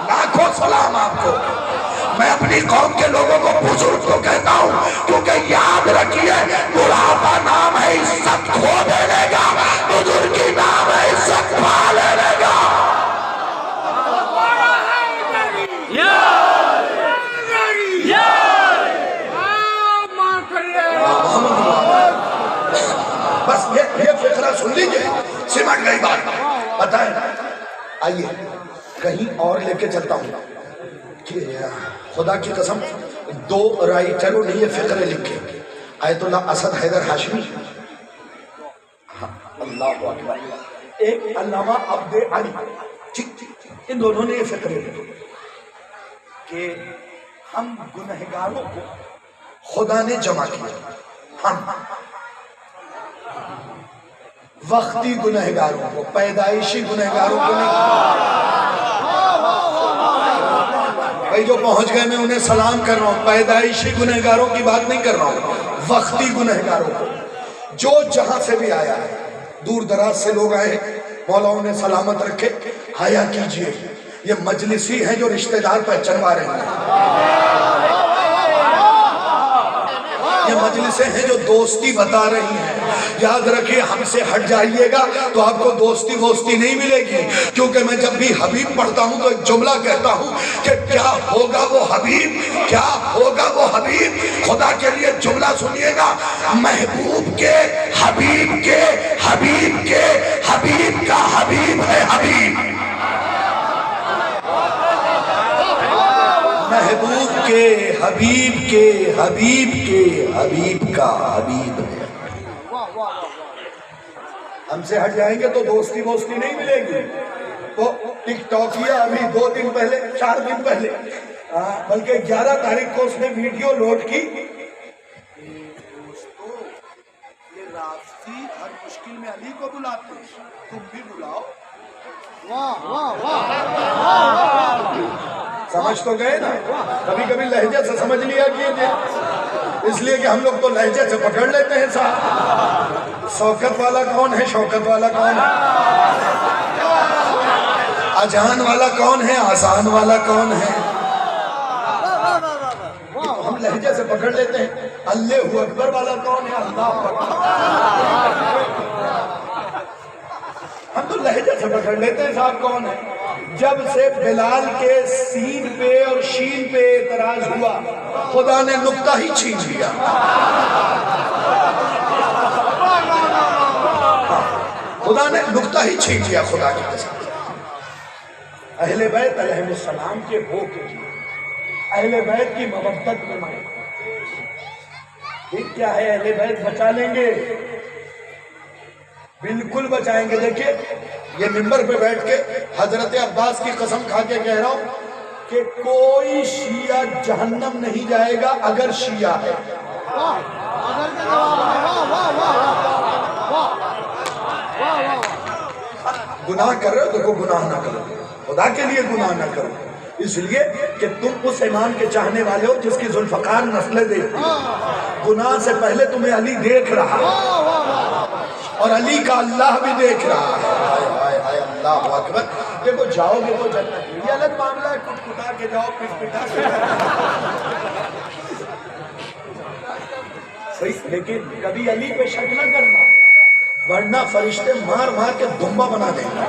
لاکھوں سلام آپ کو. میں اپنی قوم کے لوگوں کو بزرگ کو کہتا ہوں, کیونکہ یاد رکھیے بڑھاپا نام ہے عزت کھو دینے کا, بزرگی نام ہے عزت پا لینے کا. بس یہ فکرہ سن لیجئے, سمجھ گئی بات. پتہ ہے, آئیے کہیں اور لے کے چلتا ہوں. خدا کی قسم 2 رائٹروں نے یہ فقرے لکھے, آیت اللہ اسد حیدر ہاشمی, اللہ اکبر, ایک علامہ عبد علی, ان دونوں نے یہ فقرے لکھے کہ ہم گنہگاروں کو خدا نے جمع کیا. ہم وقتی گنہگاروں کو, پیدائشی گنہگاروں کو نہیں. بھائی جو پہنچ گئے میں انہیں سلام کر رہا ہوں, پیدائشی گنہگاروں کی بات نہیں کر رہا ہوں, وقتی گنہگاروں کو. جو جہاں سے بھی آیا ہے, دور دراز سے لوگ آئے, مولا انہیں سلامت رکھے, آیا کیجئے. یہ مجلسی ہیں جو رشتہ دار پہچنوا رہے ہیں, یہ مجلسیں ہیں جو دوستی بتا رہی ہیں. یاد رکھیے, ہم سے ہٹ جائیے گا تو آپ کو دوستی ووستی نہیں ملے گی, کیونکہ میں جب بھی حبیب پڑھتا ہوں تو ایک جملہ کہتا ہوں کہ کیا ہوگا وہ حبیب, کیا ہوگا وہ حبیب. خدا کے لیے جملہ سنیے گا, محبوب کے حبیب حبیب کے حبیب کے حبیب کا حبیب ہے حبیب، محبوب کے حبیب کے حبیب کے حبیب کا حبیب ہے۔ ہم سے ہٹ جائیں گے تو دوستی ووستی نہیں ملے گی۔ تو ٹک ٹاکیا ابھی 2 دن پہلے 4 دن پہلے بلکہ 11 تاریخ کو اس نے ویڈیو لوڈ کی، دوستو یہ رافضی ہر مشکل میں علی کو بلاتے ہیں، تم بھی بلاؤ۔ سمجھ تو گئے نا؟ کبھی کبھی لہجے سے سمجھ لیا کیجیے، اس لیے کہ ہم لوگ تو لہجے سے پکڑ لیتے ہیں صاحب۔ شوکت والا کون ہے؟ شوکت والا کون ہے؟ اجان والا کون ہے؟ آسان والا کون ہے؟ ہم لہجے سے پکڑ لیتے ہیں۔ اللہ اکبر والا کون ہے؟ اللہ اکبر، ہم تو لہجے سے پکڑ لیتے ہیں صاحب کون ہے۔ جب سے بلال کے سین پہ اور شین پہ اعتراض ہوا، خدا نے نقطہ ہی چھین لیا۔ خدا نے نقطہ ہی چھین لیا، خدا کی قسم۔ اہل بیت علیہ السلام کے ہو کے اہل بیت کی محبت میں مائیں، یہ کیا ہے؟ اہل بیت بچا لیں گے، بالکل بچائیں گے۔ دیکھیں یہ منبر پہ بیٹھ کے حضرت عباس کی قسم کھا کے کہہ رہا ہوں کہ کوئی شیعہ جہنم نہیں جائے گا اگر شیعہ ہے۔ گناہ کر رہے ہو تو کوئی گناہ نہ کرو، خدا کے لیے گناہ نہ کرو، اس لیے کہ تم اس امام کے چاہنے والے ہو جس کی ذوالفقار نسلیں دیکھتی ہیں۔ گناہ سے پہلے تمہیں علی دیکھ رہا ہے اور علی کا اللہ بھی دیکھ رہا ہے۔ اللہ اکبر۔ دیکھو جاؤ گے تو جنت، یہ الگ معاملہ ہے، کٹ کٹا کے جاؤ، پٹ پٹا کے صحیح، لیکن کبھی علی پہ شک نہ کرنا ورنہ فرشتے مار مار کے دمبا بنا دیں گے۔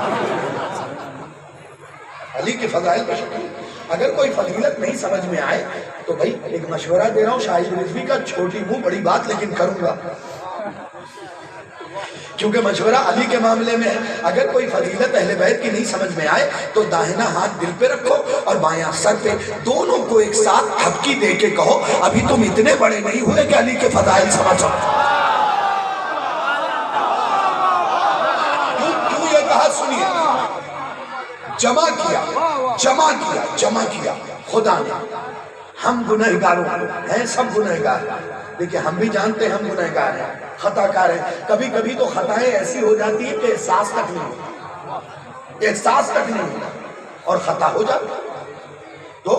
علی کے فضائل پہ شک نہیں۔ اگر کوئی فضیلت نہیں سمجھ میں آئے تو بھائی ایک مشورہ دے رہا ہوں شاہد رضوی کا، چھوٹی منہ بڑی بات لیکن کروں گا، کیونکہ مشورہ علی کے معاملے میں ہے۔ اگر کوئی فضیلت اہل بیت کی نہیں سمجھ میں آئے تو داہنا ہاتھ دل پہ رکھو اور بایاں سر پہ، دونوں کو ایک ساتھ تھپکی دے کے کہو ابھی تم اتنے بڑے نہیں ہوئے کہ علی کے فضائل سمجھو۔ کیوں یہ کہا سنیے، جمع کیا خدا نے۔ ہم گنہگاروں ہیں، سب گنہگار، دیکھیں ہم بھی جانتے ہیں ہم گنہگار ہیں، خطا کار ہیں۔ کبھی کبھی تو خطائیں ایسی ہو جاتی ہیں کہ احساس تک نہیں ہوتا اور خطا ہو جاتا۔ تو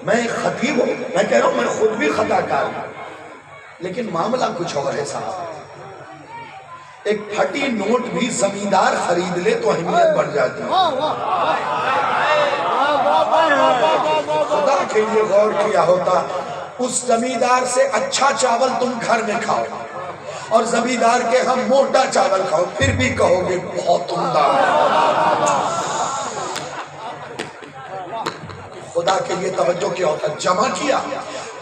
میں ایک خطیب ہوں، میں کہہ رہا ہوں میں خود بھی خطا کار ہوں، لیکن معاملہ کچھ اور ہے صاحب۔ ایک پھٹی نوٹ بھی زمیندار خرید لے تو اہمیت بڑھ جاتی ہے۔ خدا کے لیے غور کیا ہوتا، اس زمیندار سے اچھا چاول تم گھر میں کھاؤ اور زمیندار کے ہم موٹا چاول کھاؤ، پھر بھی کہو گے بہت عمدہ ہے۔ خدا کے لیے توجہ کیا ہوتا، جمع کیا،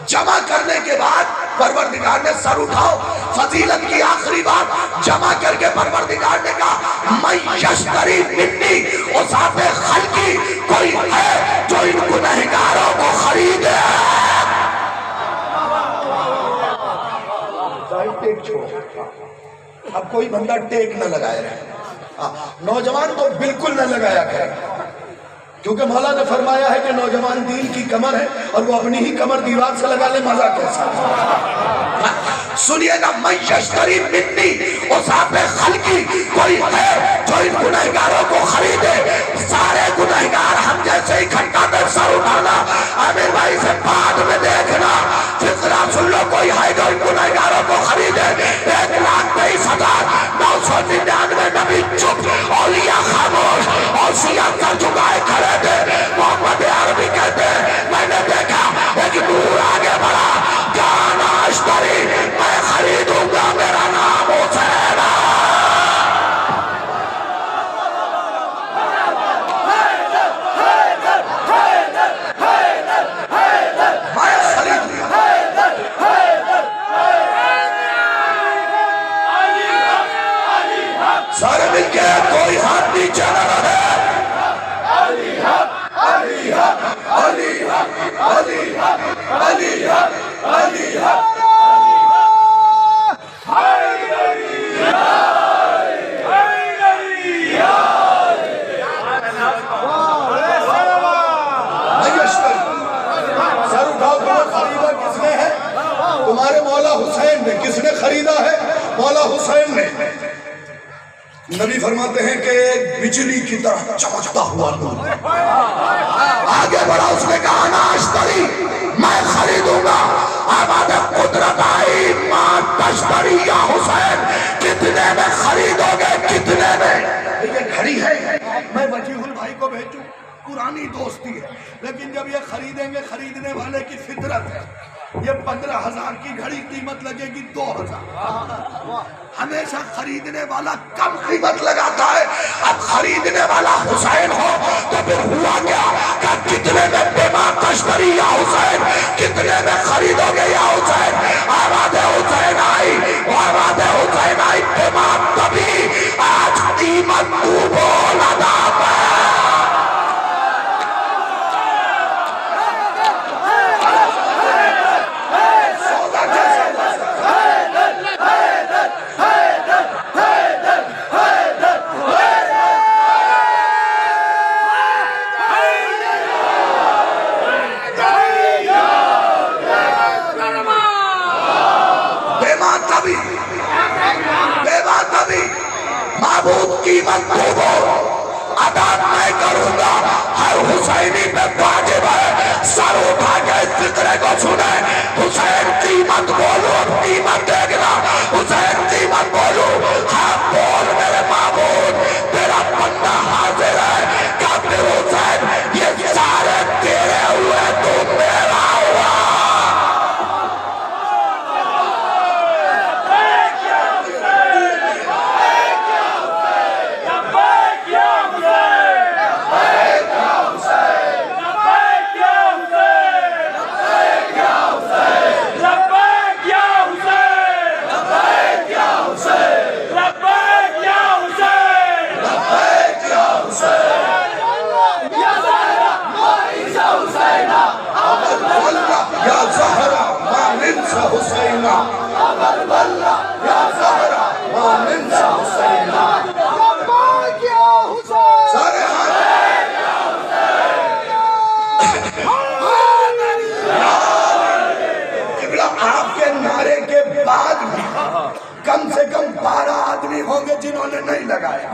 جمع کرنے کے بعد پروردگار نے سر اٹھاؤ، فضیلت کی آخری بات جمع کر کے پروردگار نے کہا من یشتری منی اصحاب خلقی، کوئی ہے جو ان گنہگاروں کو خریدے۔ ٹیک چھوڑو، اب کوئی بندہ ٹیک نہ لگائے رہے، نوجوان تو بالکل نہ لگایا کرے، کیونکہ مولا نے فرمایا ہے کہ نوجوان دین کی کمر ہے اور وہ اپنی ہی کمر دیوار سے لگا لے، مزہ کیسا ہے۔ سنیے گا من یشتری منی اصحاب خلقی، کوئی ہے جو ان گنہگاروں کو خریدے۔ سارے گنہگار ہم جیسے اکٹھا کر سر اٹھانا، عامر بھائی سے بعد میں دیکھنا، فکرہ سن لو کوئی ہے جو ان گنہگاروں کو خریدے۔ 1,23,999 نبی چپ، اولیاء خاموش، اوصیاء سر جھکائے کھڑے تھے۔ محمد عربی کہتے ہیں میں نے دیکھا ایک نور آگے بڑھا، جانا اشتری، میں خریدوں گا، میرا نام حسین ہے۔ کے کوئی ہاتھ نیچے نہ رہے. علی حق علی حق علی حق علی حق علی حق علی حق. سر اٹھاؤ. تمہیں خریدا کس نے ہے؟ تمہارے مولا حسین نے. کس نے خریدا ہے؟ مولا حسین نے. نبی فرماتے ہیں کہ ایک بجلی کی طرح چمکتا ہوا نور آگے بڑھا. اس نے کہا نا اشتری, میں خریدوں گا. آباد قدرت آئی, ماں تشتری یا حسین, کتنے میں خریدو گے, کتنے میں؟ یہ گھڑی ہے, میں وجیہ البھائی کو بھیجوں, پرانی دوستی ہے, لیکن جب یہ خریدیں گے, خریدنے والے کی فطرت ہے. یہ 15,000 کی گھڑی قیمت لگے گی 2,000. ہمیشہ خریدنے والا کم قیمت لگاتا ہے. اب خریدنے والا حسین ہو تو پھر ہوا کیا کہ کتنے میں بما تشتری یا حسین, کتنے میں خریدو گے یا حسین؟ آواز حسین آئی, آواز حسین آئی, بما تبھی آج قیمت تو بول ادا ہے. معبود قیمت کو ادا میں کروں گا. ہر حسینی پہ واجب ہے سر اٹھا کے اس فکرے کو سنیں. حسین قیمت بولو, قیمت دیکھنا. حسین قیمت بولو. ہاں بول میرے معبود, تیرا بندہ حاضر ہے. کافر حسین یہ سارے تیرے ہوئے, تو میرا ہوا. کم سے کم 12 آدمی ہوں گے جنہوں نے نہیں لگایا.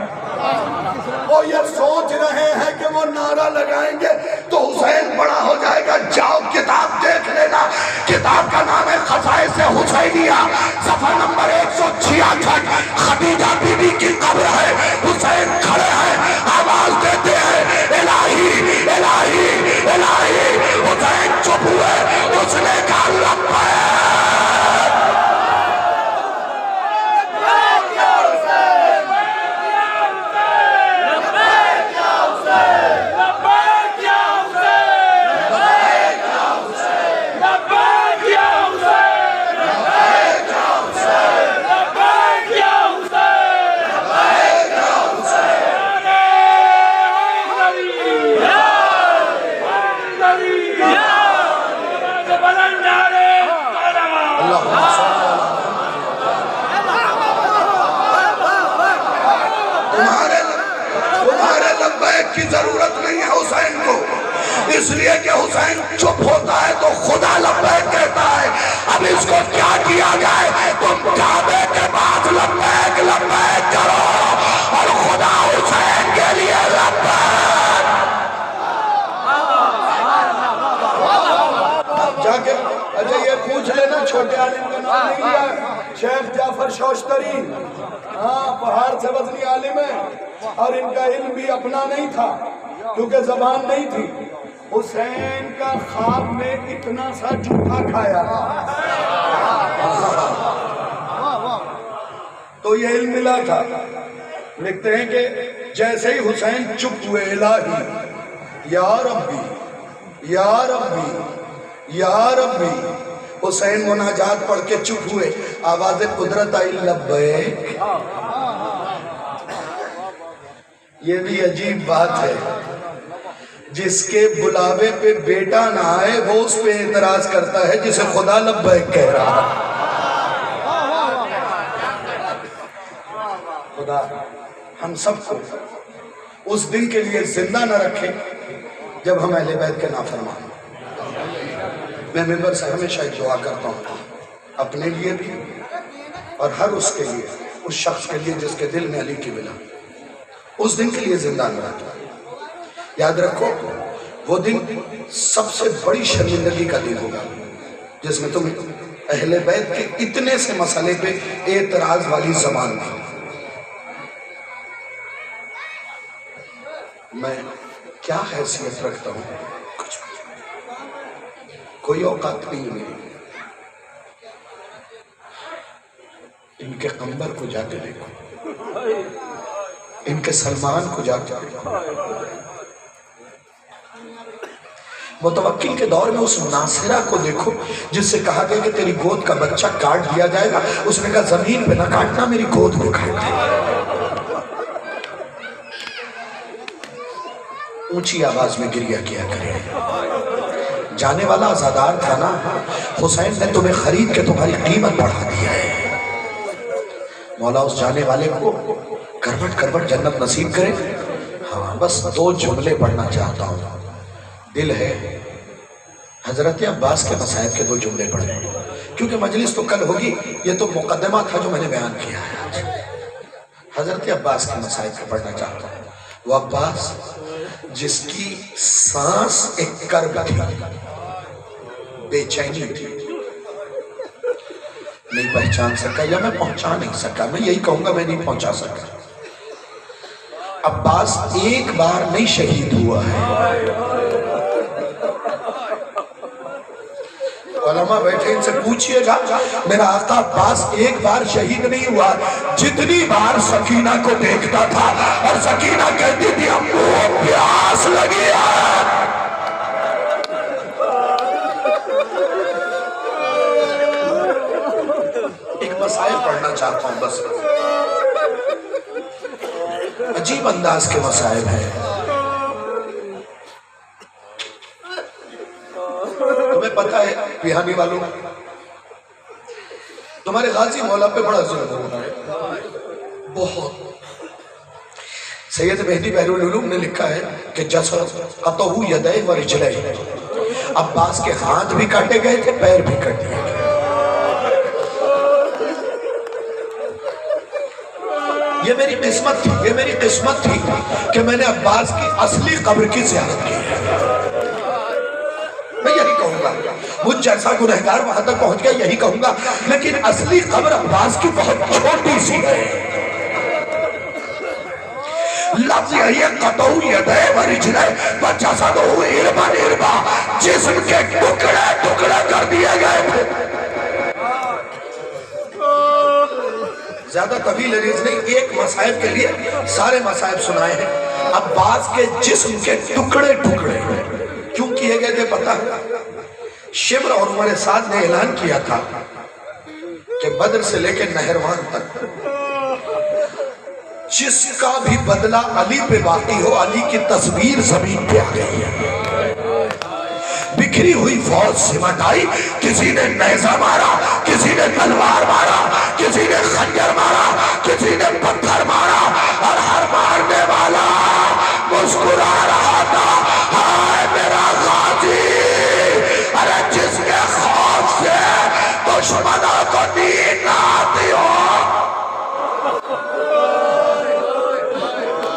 وہ یہ سوچ رہے ہیں کہ وہ نعرہ لگائیں گے تو حسین بڑا ہو جائے گا. جاؤ کتاب دیکھ لینا, کتاب کا نام ہے خصائص حسینیہ, صفحہ نمبر 166. خدیجہ بی بی کی قبر ہے, حسین کھڑے ہیں, آواز دیتے ہیں الہی الہی الہی. حسین چپ ہوئے, اس نے کہا لبیک. کی ضرورت نہیں ہے حسین کو, اس لیے کہ حسین چپ ہوتا ہے تو خدا لبیک کہتا ہے. اب اس کو کیا کیا جائے؟ تم کعبے کے پاس لبیک لبیک کرو اور خدا حسین کے لیے لبیک. جا کے اچھا یہ پوچھ لینا, چھوٹے عالم کا نام نہیں لیا, شیخ جعفر شوشتری. ہاں, پہاڑ سے وزنی عالم ہے اور ان کا علم بھی اپنا نہیں تھا کیونکہ زبان نہیں تھی. حسین کا خواب میں اتنا سا جھوٹا کھایا تو یہ علم ملا تھا. لکھتے ہیں کہ جیسے ہی حسین چپ ہوئے, الہی یا ربی یا ربی یا ربی, حسین مناجات پڑھ کے چپ ہوئے, آواز قدرت آئی لبیک. یہ بھی عجیب بات ہے، جس کے بلاوے پہ بیٹا نہ آئے وہ اس پہ اعتراض کرتا ہے جسے خدا لبیک کہہ رہا ہے۔ خدا ہم سب کو اس دن کے لیے زندہ نہ رکھے جب ہم اہل بیت کے نافرمان۔ میں ممبر سے ہمیشہ ایک دعا کرتا ہوں، اپنے لیے بھی اور ہر اس کے لیے، اس شخص کے لیے جس کے دل میں علی کی بلا، اس دن کے لیے زندہ نہ رکھے۔ یاد رکھو وہ دن سب سے بڑی شرمندگی کا دن ہوگا جس میں تم اہل بیت کے اتنے سے مسئلے پہ اعتراض والی زبان دی۔ میں کیا حیثیت رکھتا ہوں؟ کچھ کوئی اوقات نہیں ہے میری۔ ان کے قمبر کو جا کے دیکھو، ان کے سلمان کو جا کے دیکھو۔ متوکل کے دور میں اس ناصرہ کو دیکھو جس سے کہا گیا کہ تیری گود کا بچہ کاٹ دیا جائے گا، اس نے کہا زمین پہ نہ کاٹنا، میری گود میں کاٹنا۔ اونچی آواز میں گریہ کیا کرے۔ جانے والا عزادار تھا نا، حسین نے تمہیں خرید کے تمہاری قیمت بڑھا دیا ہے۔ مولا اس جانے والے کو کروٹ کروٹ جنت نصیب کرے۔ ہاں بس دو جملے پڑھنا چاہتا ہوں، دل ہے حضرت عباس کے مصائب کے دو جملے پڑھیں، کیونکہ مجلس تو کل ہوگی، یہ تو مقدمہ تھا جو میں نے بیان کیا ہے آج۔ حضرت عباس کے مصائب کو پڑھنا چاہتا ہوں۔ وہ عباس جس کی سانس ایک کرب تھی، بے چینی تھی، نہیں پہچان سکا، یا میں پہنچا نہیں سکا، میں یہی کہوں گا میں نہیں پہنچا سکا۔ عباس ایک بار نہیں شہید ہوا ہے۔ علماء بیٹھے ان سے پوچھئے گا، میرا آقا عباس ایک بار شہید نہیں ہوا، جتنی بار سکینہ کو دیکھتا تھا اور سکینہ کہتی تھی امو پیاس لگی ہے، ایک مسائل پڑھنا چاہتا ہوں بس، عجیب انداز کے مسائل ہیں۔ تمہیں پتہ ہے پیہانی والوں، تمہارے غازی مولا پہ بڑا ظلم ہو رہا ہے، بہت۔ سید مہدی بحر العلوم نے لکھا ہے کہ جسد قطعہ یدے و رجلے، عباس کے ہاتھ بھی کاٹے گئے تھے، پیر بھی کٹ دیے گئے۔ یہ میری قسمت تھی کہ میں نے عباس کی اصلی قبر کی زیارت کی ہے۔ میں یہی کہوں گا، مجھ جیسا گنہگار وہاں تک پہنچ گیا یہی کہوں گا، لیکن اصلی قبر عباس کی بہت چھوٹی سی ہے۔ لفظ یہ قطعہ یدے و رجلے و جسدہ اربا اربا، جسم کے ٹکڑے ٹکڑے کر دیے گئے تھے۔ زیادہ طویل عریض نہیں، ایک مصائب کے لیے سارے مصائب سنائے ہیں۔ عباس کے جسم کے ٹکڑے ٹکڑے کیوں کیے گئے تھے پتہ ہے؟ شمر اور عمر سعد نے اعلان کیا تھا کہ بدر سے لے کے نہروان تک جس کا بھی بدلہ علی پہ باقی ہو، علی کی تصویر زمین پہ آ گئی ہے۔ بکھری ہوئی فوج سمٹ آئی، کسی نے نیزہ مارا، کسی نے تلوار مارا، کسی نے خنجر مارا، کسی نے پتھر مارا، اور ہر مارنے والا مسکرا رہا تھا، ہائے میرا غازی، ارے جس کے خوف سے دشمنوں کو نیند نہ آتی ہو۔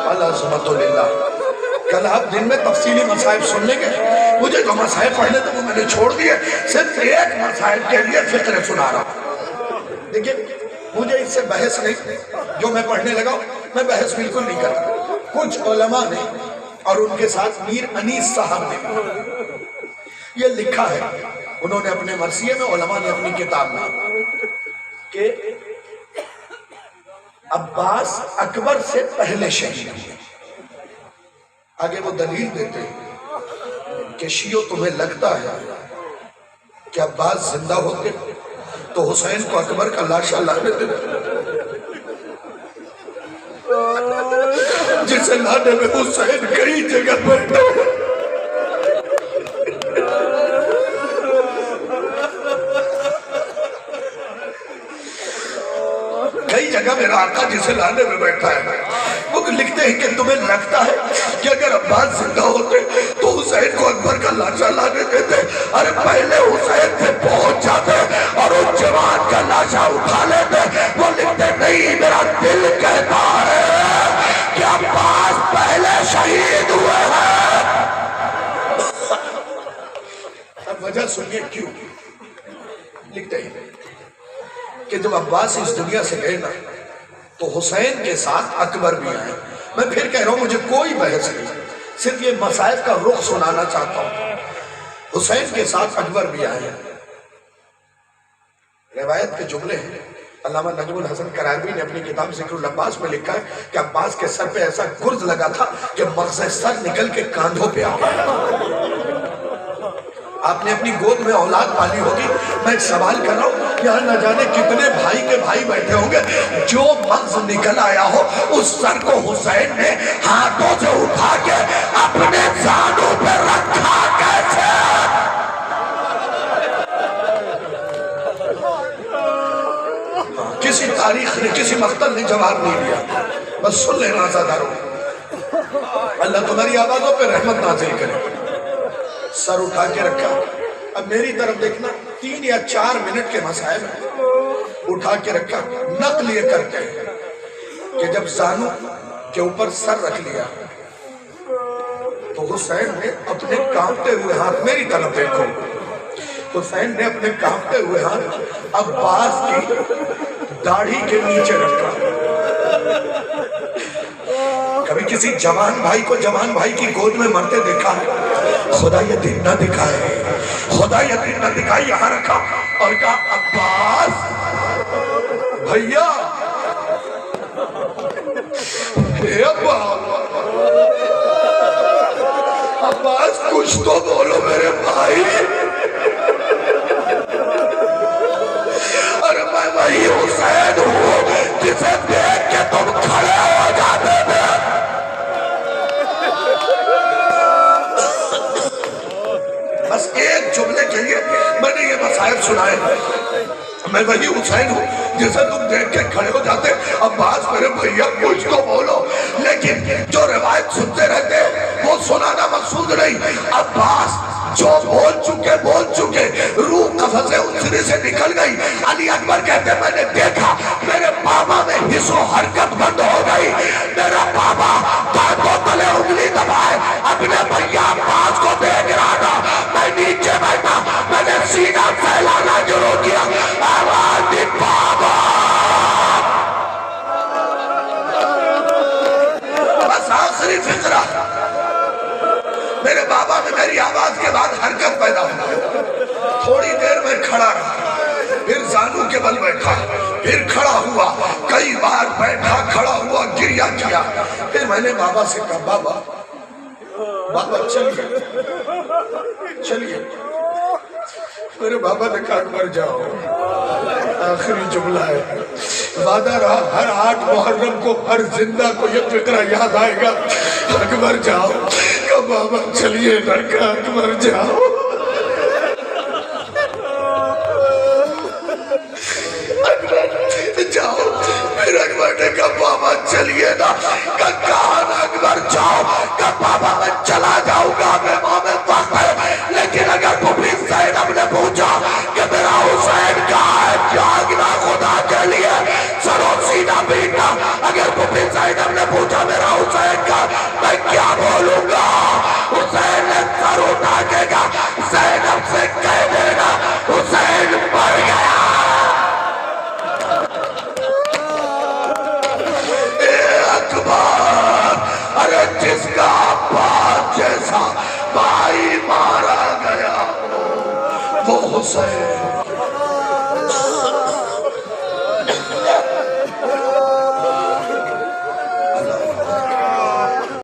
اللہ سبحانہ للہ، کل آپ دن میں تفصیلی مسائب سن لیں گے، مجھے جو مسائب پڑھنے تھے وہ میں نے چھوڑ دیے، صرف ایک مسائب کے لیے فقرے سنا رہا ہوں۔ دیکھیں مجھے اس سے بحث نہیں، جو میں پڑھنے لگا میں بحث بالکل نہیں کرتا۔ کچھ علماء نے اور ان کے ساتھ میر انیس صاحب نے یہ لکھا ہے، انہوں نے اپنے مرثیے میں، علماء نے اپنی کتاب میں، کہ عباس اکبر سے پہلے شہید ہوئے۔ آگے وہ دلیل دیتے ہیں کہ شیعو تمہیں لگتا ہے کہ عباس زندہ ہوتے تو حسین کو اکبر کا لاشا لانے دیتے، جس جسے لانے میں حسین کئی جگہ بیٹھا ہے. کئی جگہ میرا آقا جسے لانے میں بیٹھا ہے. وہ لکھتے ہیں کہ تمہیں لگتا ہے کہ اگر عباس زندہ ہوتے تو حسین کو اکبر کا لاشا لانے دیتے؟ ارے پہلے حسین سے پہنچ جاتے اور اس جوان کا لاشا اٹھا لیتے. وہ لکھتے نہیں، میرا دل کہتا ہے کہ عباس پہلے شہید ہوئے ہیں. اب وجہ سنیے کیوں لکھتے ہیں کہ جب عباس اس دنیا سے گئے نا تو حسین کے ساتھ اکبر بھی آئے. میں پھر کہہ رہا ہوں مجھے کوئی بحث نہیں، صرف یہ مسائل کا رخ سنانا چاہتا ہوں. حسین کے ساتھ اکبر بھی آئے. روایت کے جملے ہیں، علامہ نجم الحسن کرائبی نے اپنی کتاب ذکر العباس میں لکھا ہے کہ عباس کے سر پہ ایسا گرز لگا تھا کہ مغز سر نکل کے کاندھوں پہ آ گیا. آپ نے اپنی گود میں اولاد پالی ہوگی. میں ایک سوال کر رہا ہوں، یہاں نہ جانے کتنے بھائی کے بھائی بیٹھے ہوں گے، جو مغز نکل آیا ہو اس سر کو حسین نے ہاتھوں سے اٹھا کے اپنے زانوں پہ رکھا کیسے؟ کسی تاریخ نے، کسی مقتل نے جواب نہیں دیا. بس سن لینا آزاداروں، اللہ تمہاری آوازوں پہ رحمت نازل کرے. سر اٹھا کے رکھا. اب میری طرف دیکھنا، 3 یا 4 منٹ کے مسائل ہیں. اٹھا کے رکھا، نقل یہ کرتے ہیں کہ جب زانو کے اوپر سر رکھ لیا تو حسین نے اپنے کانپتے ہوئے ہاتھ، میری طرف دیکھو، حسین نے اپنے کانپتے ہوئے ہاتھ عباس کی داڑھی کے نیچے رکھا. کبھی کسی جوان بھائی کو جوان بھائی کی گود میں مرتے دیکھا ہے؟ خدا یہ دن نہ دکھائے، خدا یہ دن نہ دکھائے. یہاں رکھا اور کہا عباس بھیا، اے عباس کچھ تو بولو میرے بھائی. ارے میں وہی حسین ہوں جسے دیکھ کے تم کھڑے ہو جاتے تھے. بس ایک جملے کے لیے میں نے یہ مسائل سنائے. میں وہی حسین ہوں جسے تم دیکھ کے کھڑے ہو جاتے. عباس میرے بھیا کچھ تو بولو. لیکن جو روایت سنتے رہتے وہ سنانا مقصود نہیں. عباس جو بول چکے روح قفس انسری سے نکل گئی. علی اکبر کہتے میں نے دیکھا میرے بابا میں حس و حرکت بند ہو گئی. میرا بابا دانتوں تلے انگلی دبائے اپنے بھیا عباس کو دیکھ رہا تھا. میں نیچے بیٹھا، میں نے سینہ پھیلانا شروع کیا. آواز دی بابا. بس آخری فکرہ، میرے بابا میں میری آواز کے بعد حرکت پیدا ہوا. تھوڑی دیر میں کھڑا رہا، پھر زانو کے بل بیٹھا، پھر کھڑا ہوا، کئی بار بیٹھا کھڑا ہوا، گریا کیا. پھر میں نے بابا سے کہا بابا چلیے. میرے بابا نے کہا اکبر جاؤ. آخری جملہ ہے، وعدہ رہا ہر 8 محرم کو ہر زندہ کو یہ فکرہ یاد آئے گا، اکبر جاؤ. کہ بابا چلیے نہ، کہ اکبر جاؤ.